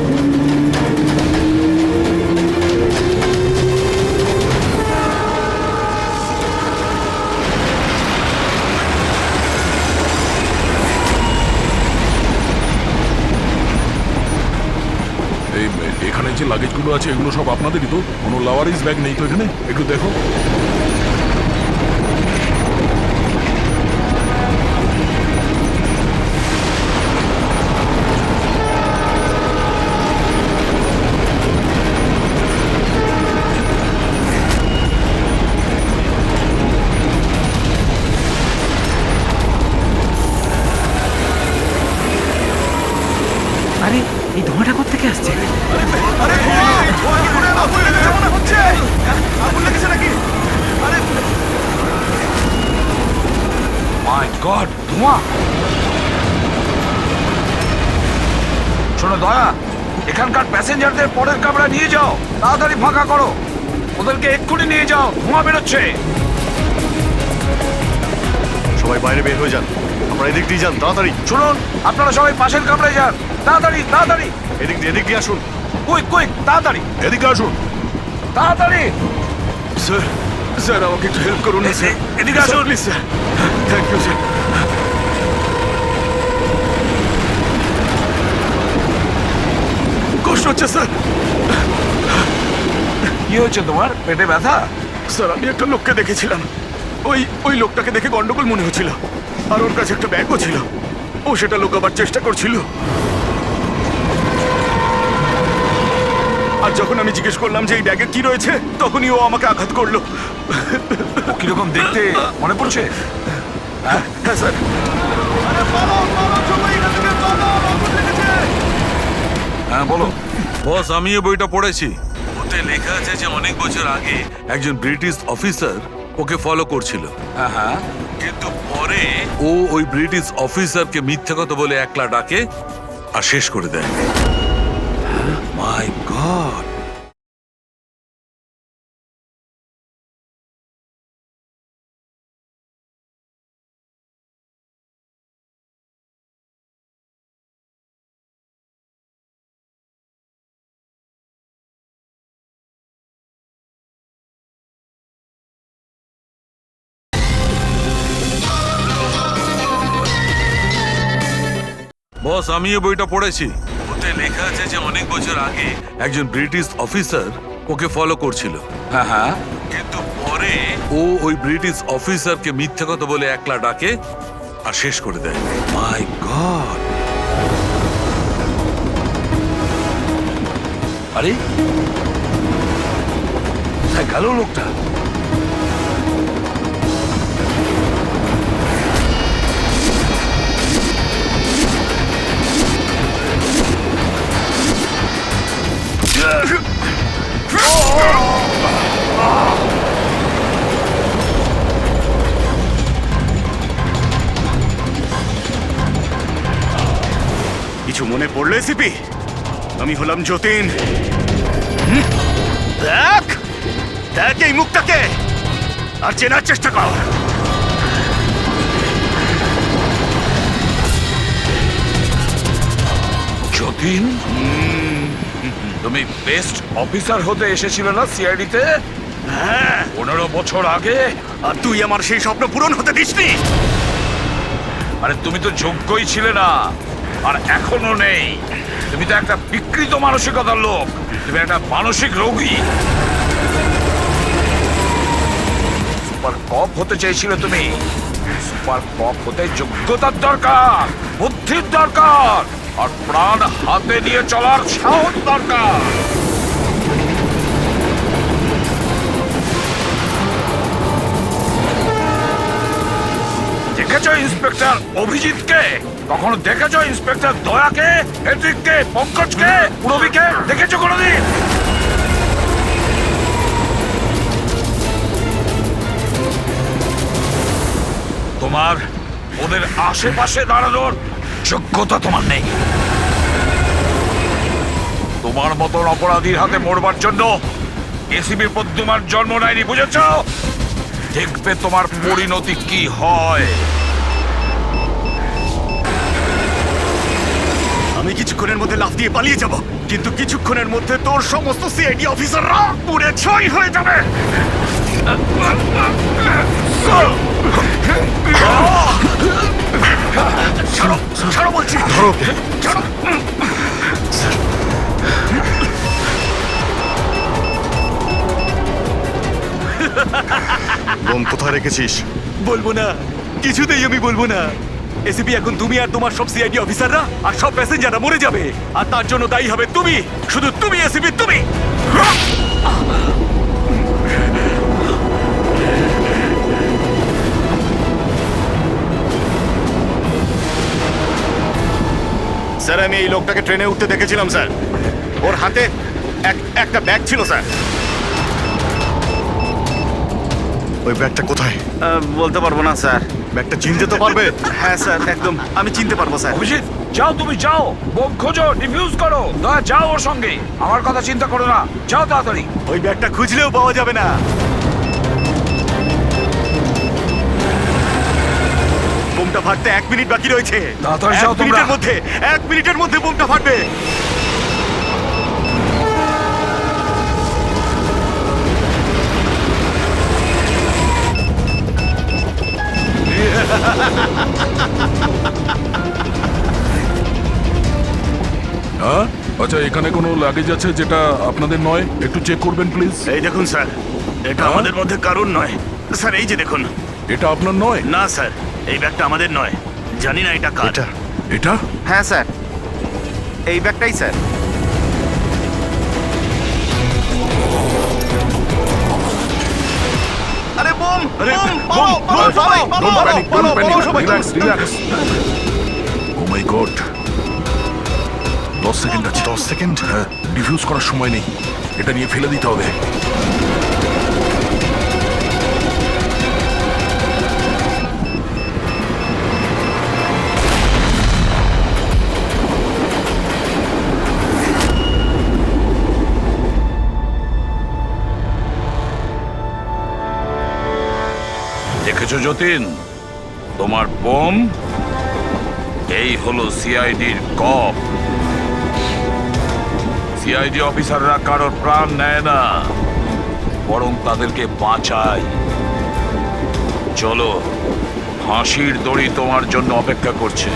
O: এখানে যে লাগেজগুলো আছে এগুলো সব আপনাদেরই তো? কোনো লাওয়ারিস ব্যাগ নেই তো এখানে? একটু দেখো।
I: আরে এই ধোঁয়াটা কোত্থেকে আসছে?
E: মাই গড, ধোঁয়া! শোনো দয়া, এখানকার প্যাসেঞ্জারদের পরের কামরা নিয়ে যাও, তাড়াতাড়ি ফাঁকা করো। ওদেরকে এক্ষুনি নিয়ে যাও, ধোঁয়া বেরোচ্ছে।
N: সবাই বাইরে বের হয়ে যান, আমরা এদিক দিয়ে যান, তাড়াতাড়ি।
E: শুনুন, আপনারা সবাই পাশের কামরায় যান, তাড়াতাড়ি তাড়াতাড়ি।
N: এদিক দিয়ে আসুন।
E: কুইক কুইক, তাড়াতাড়ি
O: এদিকে আসুন।
E: তাড়াতাড়ি।
H: স্যার স্যার আমাকে একটু হেল্প করুন না স্যার।
E: এদিকে আসুন
H: please sir. Thank you sir. কষ্ট হচ্ছে স্যার।
E: কি হয়েছে তোমার? পেটে ব্যথা?
H: স্যার আমি একটা লোককে দেখেছিলাম, ওই লোকটাকে দেখে গন্ডগোল মনে হচ্ছিল, আর ওর কাছে একটা ব্যাগও ছিল। ও সেটা লুকাবার চেষ্টা করছিল। আর যখন আমি জিজ্ঞেস করলাম যে এই ব্যাগে কি রয়েছে, তখনই ও আমাকে আঘাত করলো।
E: ও কিরকম দেখতে মনে পড়ছে?
H: হ্যাঁ স্যার।
E: হ্যাঁ বলো।
P: বস, আমি এই বইটা পড়েছি। ওতে লেখা আছে যে অনেক বছর আগে একজন ব্রিটিশ অফিসার ওকে ফলো করছিল।
E: হ্যাঁ হ্যাঁ।
P: কিন্তু পরে ও ওই ব্রিটিশ অফিসারকে মিথ্যা কথা বলে একলা ডাকে আর শেষ করে দেয়।
E: মাই গড।
P: বস, আমি এই বইটা পড়েছি। ওতে লেখা আছে যে অনেক বছর আগে একজন ব্রিটিশ অফিসার ওকে ফলো করছিল।
E: হ্যাঁ হ্যাঁ।
P: কিন্তু পরে ও ওই ব্রিটিশ অফিসারকে মিথ্যা কথা বলে একলা ডাকে আর শেষ করে দেয়।
E: মাই গড। আরে কোথায় গেল লোকটা?
H: কিছু মনে পড়লো এসিপি? আমি হলাম যতীন। দেখ দেখ এই মুখটাকে, আর চেনার চেষ্টা কর।
E: যতীন, তুমি বেস্ট অফিসার হতে এসেছিলে না সিআইডিতে?
H: হ্যাঁ,
E: 15 বছর আগে।
H: আর তুই আমার সেই স্বপ্ন পূরণ হতে দিসনি।
E: আরে তুমি তো যোগ্যই ছিলে না, আর এখনো নেই। তুমি তো একটা বিকৃত মানসিকতার লোক। তুমি একটা মানসিক রোগী। সুপার কপ হতে চেয়েছিলে তুমি। সুপার কপ হতে যোগ্যতার দরকার, বুদ্ধির দরকার, আর প্রাণ হাতে নিয়ে চলার সাহস দরকার। দেখেছো ইন্সপেক্টর অভিজিৎকে? কখনো দেখেছো ইন্সপেক্টর দয়াকে, হেট্রিককে, পঙ্কজকে, পুরবীকে? দেখেছো কোনোদিন? তোমার ওদের আশেপাশে দাঁড়ানোর যোগ্যতা তোমার নেই। তোমার মতন অপরাধীর হাতে মরবার জন্য এসিবি প্রদ্যুমান জন্ম নেয়নি, বুঝেছ? দেখবে তোমার পরিণতি কি হয়।
H: আমি কিছুক্ষণের মধ্যে লাফ দিয়ে পালিয়ে যাব, কিন্তু কিছুক্ষণের মধ্যে তোর সমস্ত সিআইডি অফিসাররা পুড়ে ছাই হয়ে যাবে। ছাড়ো ছাড়ো বলছি,
N: ধরো।
H: ছাড়ো।
N: বোম কোথায় রেখেছিস?
H: বলবো না, কিছুতেই আমি বলবো না। এসিপি, এখন তুমি আর তোমার সব সিআইডি অফিসাররা আর সব প্যাসেঞ্জাররা মরে যাবে, আর তার জন্য দায়ী হবে তুমি, শুধু তুমি এসিপি, তুমি। স্যার, আমি এই লোকটাকে ট্রেনে উঠতে দেখেছিলাম স্যার। ওর হাতে একটা ব্যাগ ছিল স্যার।
N: ওই ব্যাগটা কোথায়?
H: বলতে পারবো না স্যার।
N: ব্যাগটা চিনতে তো পারবে?
H: হ্যাঁ স্যার, একদম আমি চিনতে পারবো স্যার।
E: অভিজিৎ, যাও, তুমি যাও, বোম খোঁজো, ডিফিউজ করো। দয়া, যাও ওর সঙ্গে। আমার কথা চিন্তা করো না, যাও তাড়াতাড়ি।
H: ওই ব্যাগটা খুঁজলেও পাওয়া যাবে না। ফাটতে 1 মিনিট বাকি রয়েছে।
E: তাড়াতাড়ি
H: 1
E: যাও তোমরা।
H: মিনিটের মধ্যে 1 মিনিটের মধ্যে বোমটা ফাটবে।
O: হ্যাঁ আচ্ছা, এখানে কোনো লাগেজ আছে যেটা আপনাদের নয়? একটু চেক করবেন প্লিজ।
H: এই দেখুন স্যার, এটা আমাদের মধ্যে কারণ নয় স্যার। এই যে দেখুন,
O: এটা আপনার নয়?
H: না স্যার, এই ব্যাগটা আমাদের নয়। জানি না এটা কার।
O: এটা?
F: হ্যাঁ স্যার, এই ব্যাগটাই স্যার।
H: আরে বোম,
O: আরে
H: বোম,
O: বোম,
H: পালাও, সবাই,
O: Don't
H: পালাও,
O: panic,
H: পালাও,
O: don't panic.
H: পালাও সবাই।
O: Relax, relax. Oh my God. 10 second আছে। 10 সেকেন্ড? হ্যাঁ, ডিফিউজ করার সময় নেই। এটা নিয়ে ফেলে দিতে হবে।
E: দেখেছো যতীন, তোমার বোম এই হলো সিআইডির কপ। সিআইডি অফিসাররা কারোর প্রাণ নেয় না, বরং তাদেরকে বাঁচায়। চলো, ফাঁসির দড়ি তোমার জন্য অপেক্ষা করছে।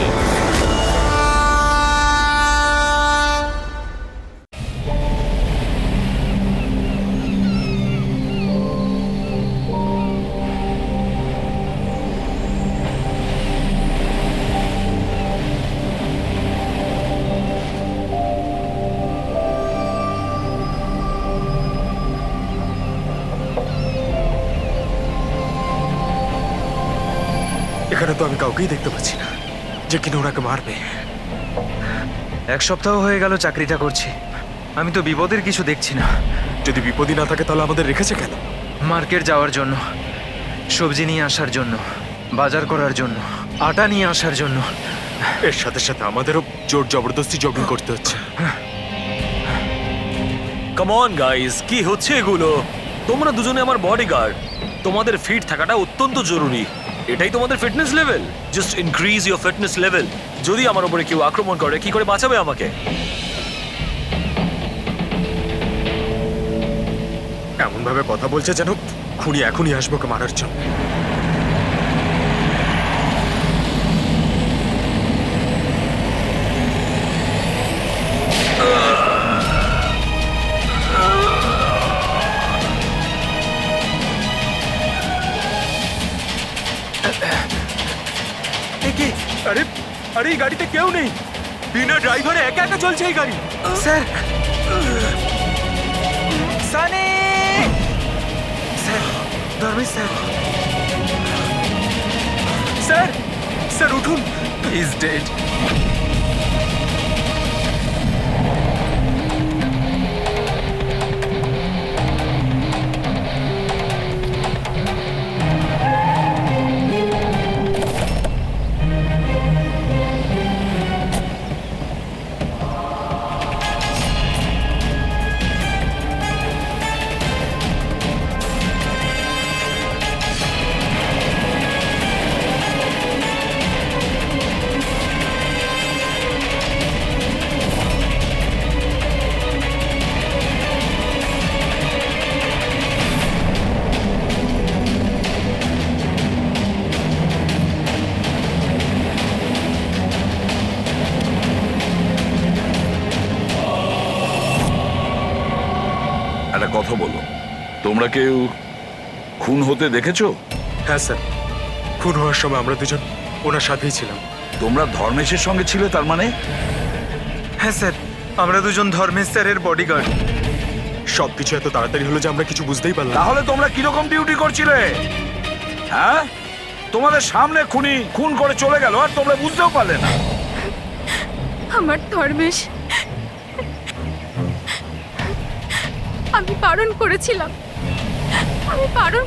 A: এখানে তো আমি কাউকেই দেখতে পাচ্ছি না যে কিনা ওনাকে মারবে।
F: 1 সপ্তাহ হয়ে গেল চাকরিটা করছি, আমি তো বিপদের কিছু দেখছি না।
A: যদি বিপদই না থাকে তাহলে আমাদের রেখেছে কেন?
F: মার্কেট যাওয়ার জন্য, সবজি নিয়ে আসার জন্য, বাজার করার জন্য, আটা নিয়ে আসার জন্য।
A: এর সাথে সাথে আমাদেরও জোর জবরদস্তি জগিং করতে হচ্ছে।
S: কাম অন গাইস, কি হচ্ছে এগুলো? তোমরা দুজনে আমার বডিগার্ড, তোমাদের ফিট থাকাটা অত্যন্ত জরুরি। এটাই তোমাদের fitness level. Just increase your fitness level. যদি আমার উপরে কেউ আক্রমণ করে, কি করে বাঁচাবে আমাকে?
A: এমন ভাবে কথা বলছে যেন খুনি এখনই আসবো ওকে মারার জন্য।
F: কি?
A: আরে আরে এই গাড়িতে কেউ নেই, বিনা ড্রাইভারে একা একা চলছে এই গাড়ি।
F: Sir, Sunny sir, Dharmesh sir,
A: sir, sir উঠুন।
F: Is dead.
E: একটা কথা বলো, তোমরা কেউ খুন হতে দেখেছো?
A: হ্যাঁ স্যার, খুন হওয়ার সময় আমরা দুজন ওনার সাথেই ছিলাম।
E: তোমরা ধর্মেশের সঙ্গে ছিলে তার মানে?
F: হ্যাঁ স্যার, আমরা দুজন ধর্মেশ স্যারের বডিগার্ড।
A: সবকিছু এত তাড়াতাড়ি হলো যে আমরা কিছু বুঝতেই পারলাম।
E: তাহলে তোমরা কিরকম ডিউটি করছিলে? হ্যাঁ, তোমাদের সামনে খুনি খুন করে চলে গেল আর তোমরা বুঝতেও পারলে না।
D: আমার ধর্মেশ, আমি বারণ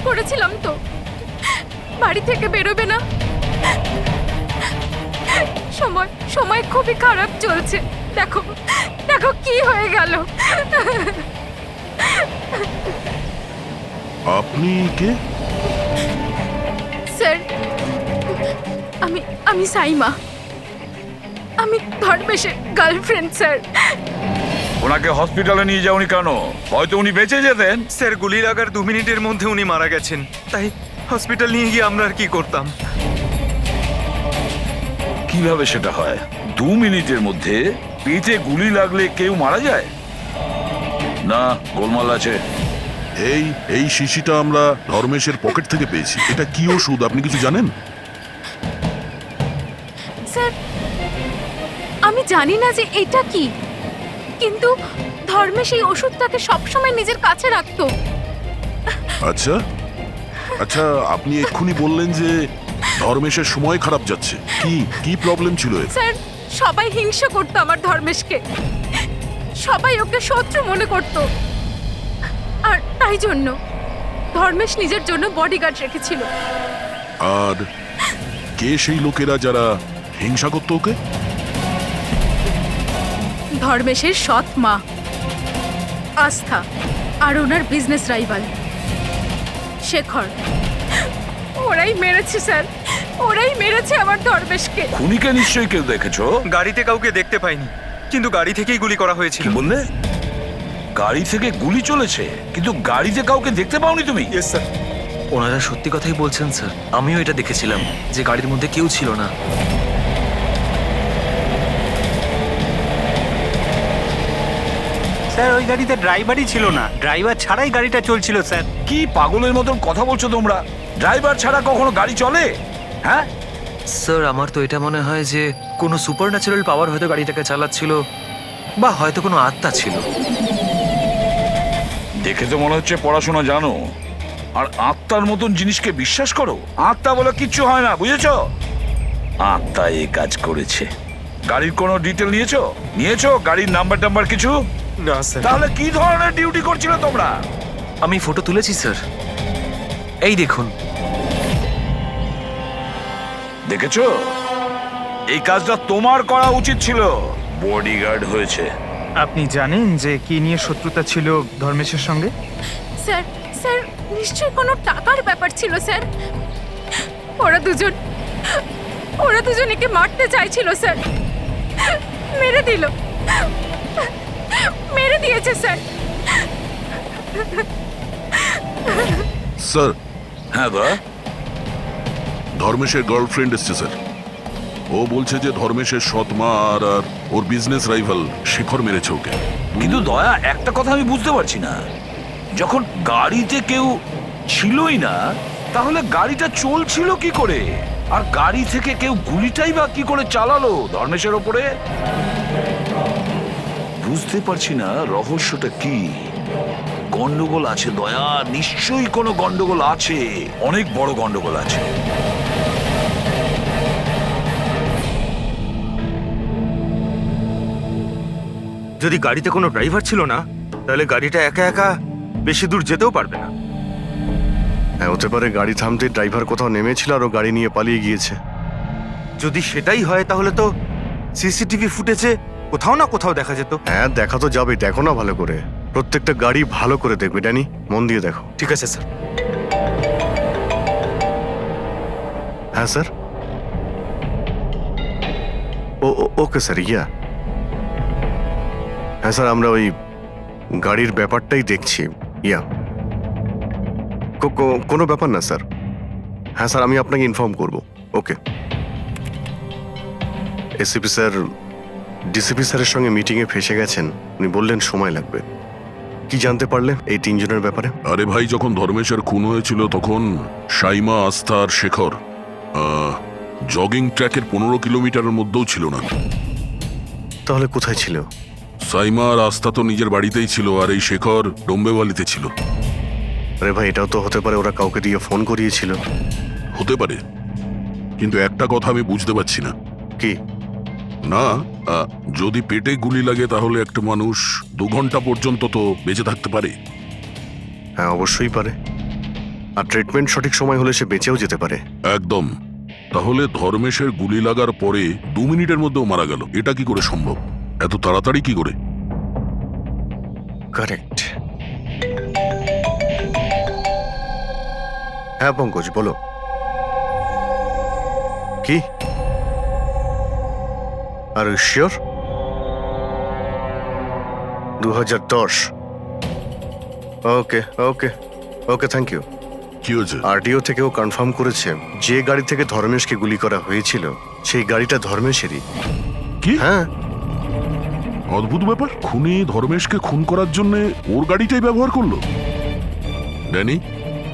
D: করেছিলাম, তো বাড়ি থেকে বেরোবে না। সময় খুবই খারাপ চলছে, দেখো দেখো কি হয়ে গেল।
O: আপনি কে?
D: স্যার, আমি আমি সাইমা, আমি ধর্মেশের গার্লফ্রেন্ড স্যার।
E: ওনাকে হসপিটালে নিয়ে যাওনি কেন? হয়তো উনি বেঁচে যেতেন।
F: স্যার গুলি লাগার 2 মিনিটের মধ্যে উনি মারা গেছেন, তাই হসপিটাল নিয়ে গিয়ে আমরা আর কি করতাম।
E: কিভাবে সেটা হয়? 2 মিনিটের মধ্যে পেটে গুলি লাগলে কেউ মারা যায়? না, গোলমাল আছে।
O: এই শিশিটা আমরা ধর্মেশের পকেট থেকে পেয়েছি। এটা কি ওষুধ আপনি কিছু জানেন?
D: স্যার আমি জানি না যে এটা কি, কিন্তু ধর্মেশ এই ওষুধটাকে সবসময় নিজের কাছে রাখতো।
O: আচ্ছা আচ্ছা, আপনি এক্ষুনি বললেন যে ধর্মেশের সময় খারাপ যাচ্ছে। কি প্রবলেম ছিল এর?
D: স্যার সবাই হিংসা করতো আমার ধর্মেশকে, সবাই ওকে শত্রু মনে করতো, আর তাই জন্য ধর্মেশ নিজের জন্য বডিগার্ড রেখেছিল।
O: আর কে সেই লোকেরা যারা হিংসা করতো ওকে?
D: ধর্মেশের সৎ মা আস্থা আর ওনার বিজনেস রাইভাল শেখর, ওরাই মেরেছে স্যার, ওরাই মেরেছে আমার ধর্মেশকে।
E: খুনিকে নিশ্চয়ই কেউ দেখেছো?
F: গাড়িতে কাউকে দেখতে পাইনি, কিন্তু গাড়ি থেকেই গুলি করা হয়েছিল।
E: বললে গাড়ি থেকে গুলি চলেছে, কিন্তু গাড়িতে কাউকে দেখতে পাওনি তুমি?
F: Yes sir.
T: ওনারা সত্যি কথাই বলছেন স্যার, আমিও এটা দেখেছিলাম যে গাড়ির মধ্যে কেউ ছিল না।
B: স্যার ওই গাড়িতে ড্রাইভারই ছিল না, ড্রাইভার ছাড়াই গাড়িটা চলছিল স্যার।
E: কি পাগলের মতন কথা বলছো তোমরা? ড্রাইভার ছাড়া কখনো গাড়ি চলে? হ্যাঁ
T: স্যার আমার তো এটা মনে হয় যে কোনো সুপার ন্যাচারাল পাওয়ার হয়তো গাড়িটাকে চালাচ্ছিল, বা হয়তো কোনো আত্মা ছিল।
E: দেখে তো মনে হচ্ছে পড়াশোনা জানো, আর আত্মার মতন জিনিসকে বিশ্বাস করো? আত্মা বলে কিচ্ছু হয় না, বুঝেছো? আত্মা এই কাজ করেছে। গাড়ির কোনো ডিটেল নিয়েছো? গাড়ির নাম্বার কিছু?
F: না স্যার।
E: তাহলে কি ধরনের ডিউটি করছিল তোমরা?
T: আমি ফটো তুলেছি স্যার, এই দেখুন।
E: দেখেছো, এই কাজটা তোমার করা উচিত ছিল। বডিগার্ড হয়েছে।
F: আপনি জানেন যে কি নিয়ে শত্রুতা ছিল ধর্মেশের সঙ্গে?
D: স্যার স্যার নিশ্চয়ই কোনো টাকার ব্যাপার ছিল স্যার। ওরা দুজন একে মারতে চাইছিল স্যার, মেরে দিয়েছে স্যার।
O: স্যার।
E: হ্যাঁ দা,
O: ধর্মেশের গার্লফ্রেন্ড এসছে স্যার। ও বলছে যে ধর্মেশের সৎ মা আর ওর বিজনেস রাইভাল শেখর মেরেছে ওকে।
E: কিন্তু দয়া, একটা কথা আমি বুঝতে পারছি না, যখন গাড়িতে কেউ ছিলই না তাহলে গাড়িটা চলছিল কি করে? আর গাড়ি থেকে কেউ গুলিটাই বা কি করে চালালো ধর্মেশের ওপরে? বুঝতে পারছি না রহস্যটা কি। গন্ডগোল আছে দয়া, নিশ্চয়ই কোনো গন্ডগোল আছে, অনেক বড় গন্ডগোল আছে।
Q: যদি গাড়িতে কোনো ড্রাইভার ছিল না, তাহলে গাড়িটা একা একা বেশি দূর যেতেও পারবে না।
N: হ্যাঁ, হতে পারে গাড়ি থামতে ড্রাইভার কোথাও নেমেছিল আর ও গাড়ি নিয়ে পালিয়ে গিয়েছে।
Q: যদি সেটাই হয় তাহলে তো সিসিটিভি ফুটেজে কোথাও না কোথাও দেখা যেত।
N: হ্যাঁ, দেখা তো যাবে, দেখো না ভালো করে। প্রত্যেকটা গাড়ি ভালো করে দেখবে ড্যানি, মন দিয়ে দেখো।
Q: ঠিক আছে স্যার।
N: হ্যাঁ স্যার। ওকে স্যার, হ্যাঁ স্যার, আমরা ওই গাড়ির ব্যাপারটাই দেখছি। কোনো ব্যাপার না স্যার। হ্যাঁ স্যার, আমি আপনাকে ইনফর্ম করব। ওকে। এসিপি স্যার ডিসিপি স্যারের সঙ্গে মিটিংয়ে ফেসে গেছেন, উনি বললেন সময় লাগবে। কি জানতে পারলেন এই 3 জনের ব্যাপারে?
O: আরে ভাই, যখন ধর্মেশের খুন হয়েছিল তখন সাইমা, আস্থা আর শেখর জগিং ট্র্যাকের 15 কিলোমিটারের মধ্যেও ছিল না।
N: তাহলে কোথায় ছিল?
O: সাইমা আর আস্থা তো নিজের বাড়িতেই ছিল, আর এই শেখর ডোম্বেওয়ালিতে ছিল।
N: আরে ভাই, এটাও তো হতে পারে ওরা কাউকে দিয়ে ফোন করিয়েছিল।
O: হতে পারে, কিন্তু একটা কথা আমি বুঝতে পারছি না।
N: কি?
O: না, যদি পেটে গুলি লাগে তাহলে একটা মানুষ 2 ঘন্টা পর্যন্ত তো বেঁচে থাকতে পারে।
N: হ্যাঁ, অবশ্যই পারে। আর ট্রিটমেন্ট সঠিক সময় হলে সে বেঁচেও যেতে পারে।
O: একদম। তাহলে ধর্মেশের গুলি লাগার পরে 2 মিনিটের মধ্যেও মারা গেল, এটা কি করে সম্ভব? এত তাড়াতাড়ি কি করে?
N: কারেক্ট। হ্যাঁ পঙ্কজ, বলো। কি? আর sure? 2010। Okay okay okay, thank you.
O: কি হয়েছে?
N: আরটিও থেকেও কনফার্ম করেছে যে গাড়ি থেকে ধর্মেশকে গুলি করা হয়েছিল সেই গাড়িটা ধর্মেশেরই।
O: কি?
N: হ্যাঁ।
O: অদ্ভুত ব্যাপার, খুনি ধর্মেশকে খুন করার জন্য ওর গাড়িটাই ব্যবহার করলো। ড্যানি,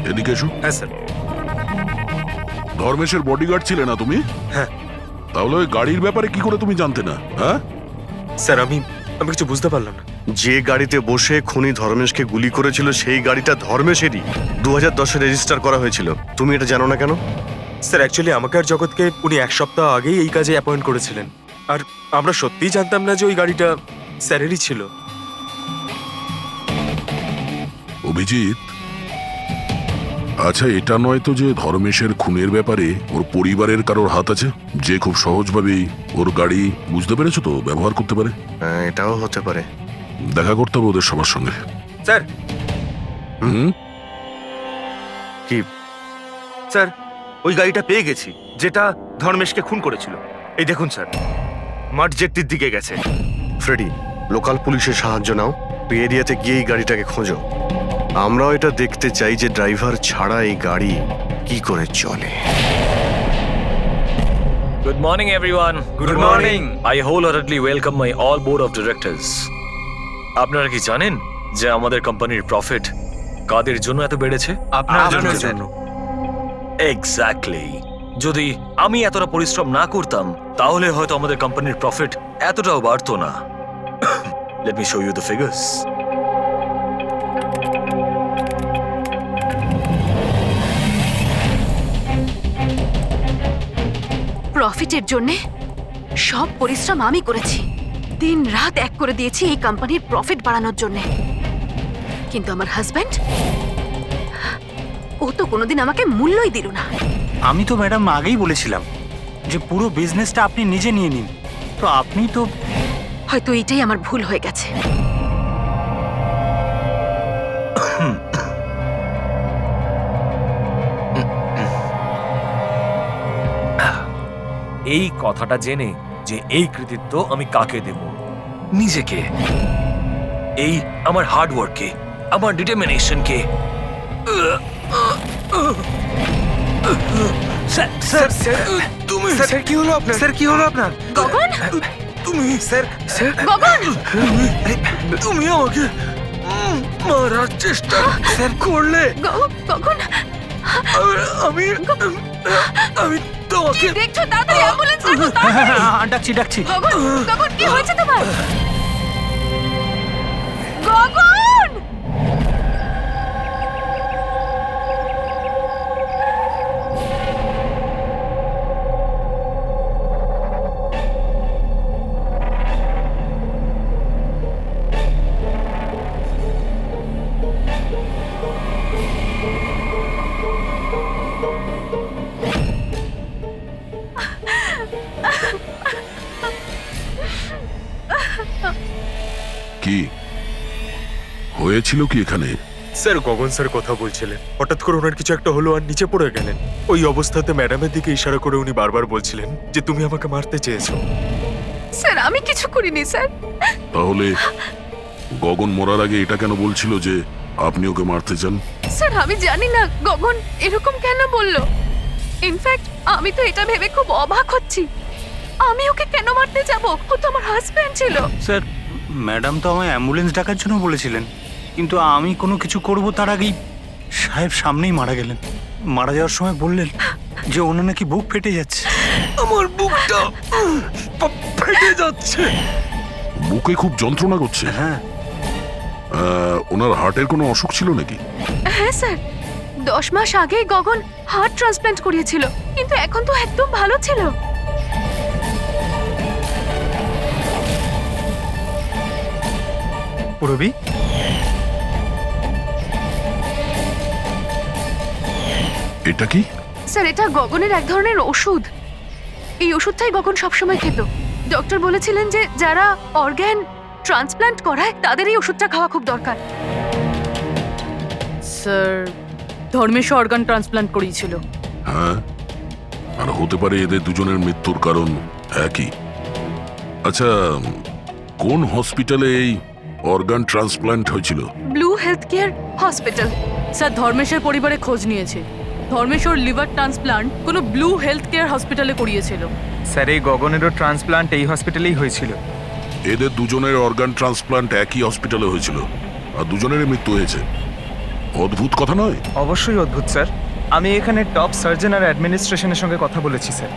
O: এদিকে এসো।
F: হ্যাঁ স্যার।
O: ধর্মেশের বডিগার্ড ছিলে না তুমি?
F: হ্যাঁ।
O: তাহলে ওই গাড়ির ব্যাপারে কি করে তুমি জানতে না? হ্যাঁ
F: স্যার, আমি কিছু বুঝতে পারলাম না।
N: যে গাড়িতে বসে খুনি ধর্মেশকে গুলি করেছিল সেই গাড়িটা ধর্মেশেরই, 2010-এ রেজিস্টার করা হয়েছিল। তুমি এটা জানো না কেন?
F: স্যার, অ্যাকচুয়ালি আমাকে আর জগৎকে উনি 1 সপ্তাহ আগেই এই কাজে অ্যাপয়েন্ট করেছিলেন, আর আমরা সত্যিই জানতাম না যে ওই গাড়িটা স্যারেরই ছিল।
O: অভিজিৎ, আচ্ছা এটা নয় তো যে ধর্মেশের খুনের ব্যাপারে ওর পরিবারের কারোর হাত আছে, যে খুব সহজভাবেই ওর গাড়ি, বুঝতে পেরেছো তো, ব্যবহার করতে পারে?
N: হ্যাঁ, এটাও হতে পারে।
O: দেখা করতে হবে ওদের সবার সঙ্গে।
F: স্যার।
N: কি?
Q: স্যার, ওই গাড়িটা পেয়ে গেছি যেটা ধর্মেশকে খুন করেছিল। এই দেখুন স্যার, মাঠ জেটির দিকে গেছে।
N: ফ্রেডি, লোকাল পুলিশের সাহায্য নাও, তুই এরিয়াতে গিয়ে এই গাড়িটাকে খোঁজো। আমরাও এটা দেখতে চাই যে ড্রাইভার ছাড়া এই গাড়ি কি করে চলে।
S: Good morning, everyone.
F: Good morning.
S: I wholeheartedly welcome my all board of directors. আপনারা কি জানেন যে আমাদের কোম্পানির প্রফিট কাদের জন্য এত বেড়েছে?
F: আপনাদের জন্য।
S: এক্স্যাক্টলি। যদি আমি এতটা পরিশ্রম না করতাম তাহলে হয়তো আমাদের কোম্পানির প্রফিট এতটাও বাড়তো না। Let me show you the figures.
D: প্রফিটের জন্যে সব পরিশ্রম আমি করেছি, দিন রাত এক করে দিয়েছি এই কোম্পানির প্রফিট বাড়ানোর জন্যে। কিন্তু আমার হাজব্যান্ড, ও তো কোনোদিন আমাকে মূল্যই দিল না।
B: আমি তো ম্যাডাম আগেই বলেছিলাম যে পুরো বিজনেসটা আপনি নিজে নিয়ে নিন, তো আপনি তো
D: হয়তো এটাই আমার ভুল হয়ে গেছে।
S: এই কথাটা জেনে যে এই কৃতিত্ব আমি কাকে দেব? নিজেকে। এই আমার হার্ড ওয়ার্ককে, আমার ডিটারমিনেশনকে।
M: তুমি স্যার, কি হলো আপনার? স্যার, কি হলো আপনার?
D: গগন,
M: তুমি স্যার, স্যার
D: গগন,
S: তুমি আমাকে মারার চেষ্টা স্যার করলে।
D: গগন,
S: আমি আমি তোমাকে
D: দেখছো? তাড়াতাড়ি অ্যাম্বুলেন্স ডাকো, তাড়াতাড়ি।
B: ডাকছি।
D: গগন, গগন, কি হয়েছে তোমার? গগন!
O: কি হয়েছিল কি এখানে?
F: স্যার, গগন স্যার কথা বলছিলেন, হঠাৎ করে ওনার কিছু একটা হলো আর নিচে পড়ে গেলেন। ওই অবস্থাতে ম্যাডামের দিকে ইশারা করে উনি বারবার বলছিলেন যে তুমি আমাকে মারতে চেয়েছো।
D: স্যার, আমি কিছু করিনি স্যার।
O: তাহলে গগন মরার আগে এটা কেন বলছিল যে আপনি ওকে মারতে চান?
D: স্যার, আমি জানি না গগন এরকম কেন বললো। ইনফ্যাক্ট আমি তো এটা ভেবে খুব অবাক হচ্ছি, আমি ওকে কেন মারতে যাব? ও তো আমার হাজব্যান্ড ছিল।
B: স্যার, ম্যাডাম তো আমায় অ্যাম্বুলেন্স ডাকার জন্য বলেছিলেন, কিন্তু আমি কোনো কিছু করব তার আগেই সাহেব সামনেই মারা গেলেন। মারা যাওয়ার সময় বললেন যে ওনার নাকি বুক ফেটে যাচ্ছে।
S: আমার বুকটা ফেটে যাচ্ছে।
O: বুকে খুব যন্ত্রণা করছে?
B: হ্যাঁ।
O: ওনার হার্টের কোনো অসুখ ছিল নাকি?
D: হ্যাঁ স্যার, 10 মাস আগে গগন হার্ট ট্রান্সপ্ল্যান্ট করিয়েছিল, কিন্তু এখন তো একদম ভালো ছিল।
F: পুরবি,
O: এটা কি?
D: স্যার, এটা গগনের এক ধরনের ওষুধ। এই ওষুধটাই গগন সবসময় খেত। ডক্টর বলেছিলেন যে যারা অর্গ্যান ট্রান্সপ্ল্যান্ট করায় তাদের এই ওষুধটা খাওয়া খুব দরকার।
K: স্যার, ধর্মেশ অর্গান ট্রান্সপ্ল্যান্ট করিয়েছিল।
O: হ্যাঁ, আর হতে পারে এদের দুজনের মৃত্যুর কারণ একই। আচ্ছা, কোন হসপিটালে এই অর্গান ট্রান্সপ্লান্ট হয়েছিল?
K: Blue health care hospital. Sir ধর্মেশের পরিবারে খোঁজ নিয়েছে। ধর্মেশ ওর লিভার ট্রান্সপ্লান্ট কোনো ব্লু হেলথ কেয়ার হসপিটালে করিয়েছিল।
M: স্যার এই গগনেরও ট্রান্সপ্লান্ট এই হসপিটালেই হয়েছিল।
O: এদের দুজনের অর্গান ট্রান্সপ্লান্ট একই হসপিটালে হয়েছিল আর দুজনেরই মৃত্যু হয়েছে। অদ্ভুত কথা নয়?
M: অবশ্যই অদ্ভুত স্যার। আমি এখানে টপ সার্জন আর অ্যাডমিনিস্ট্রেশনের সঙ্গে কথা বলেছি স্যার।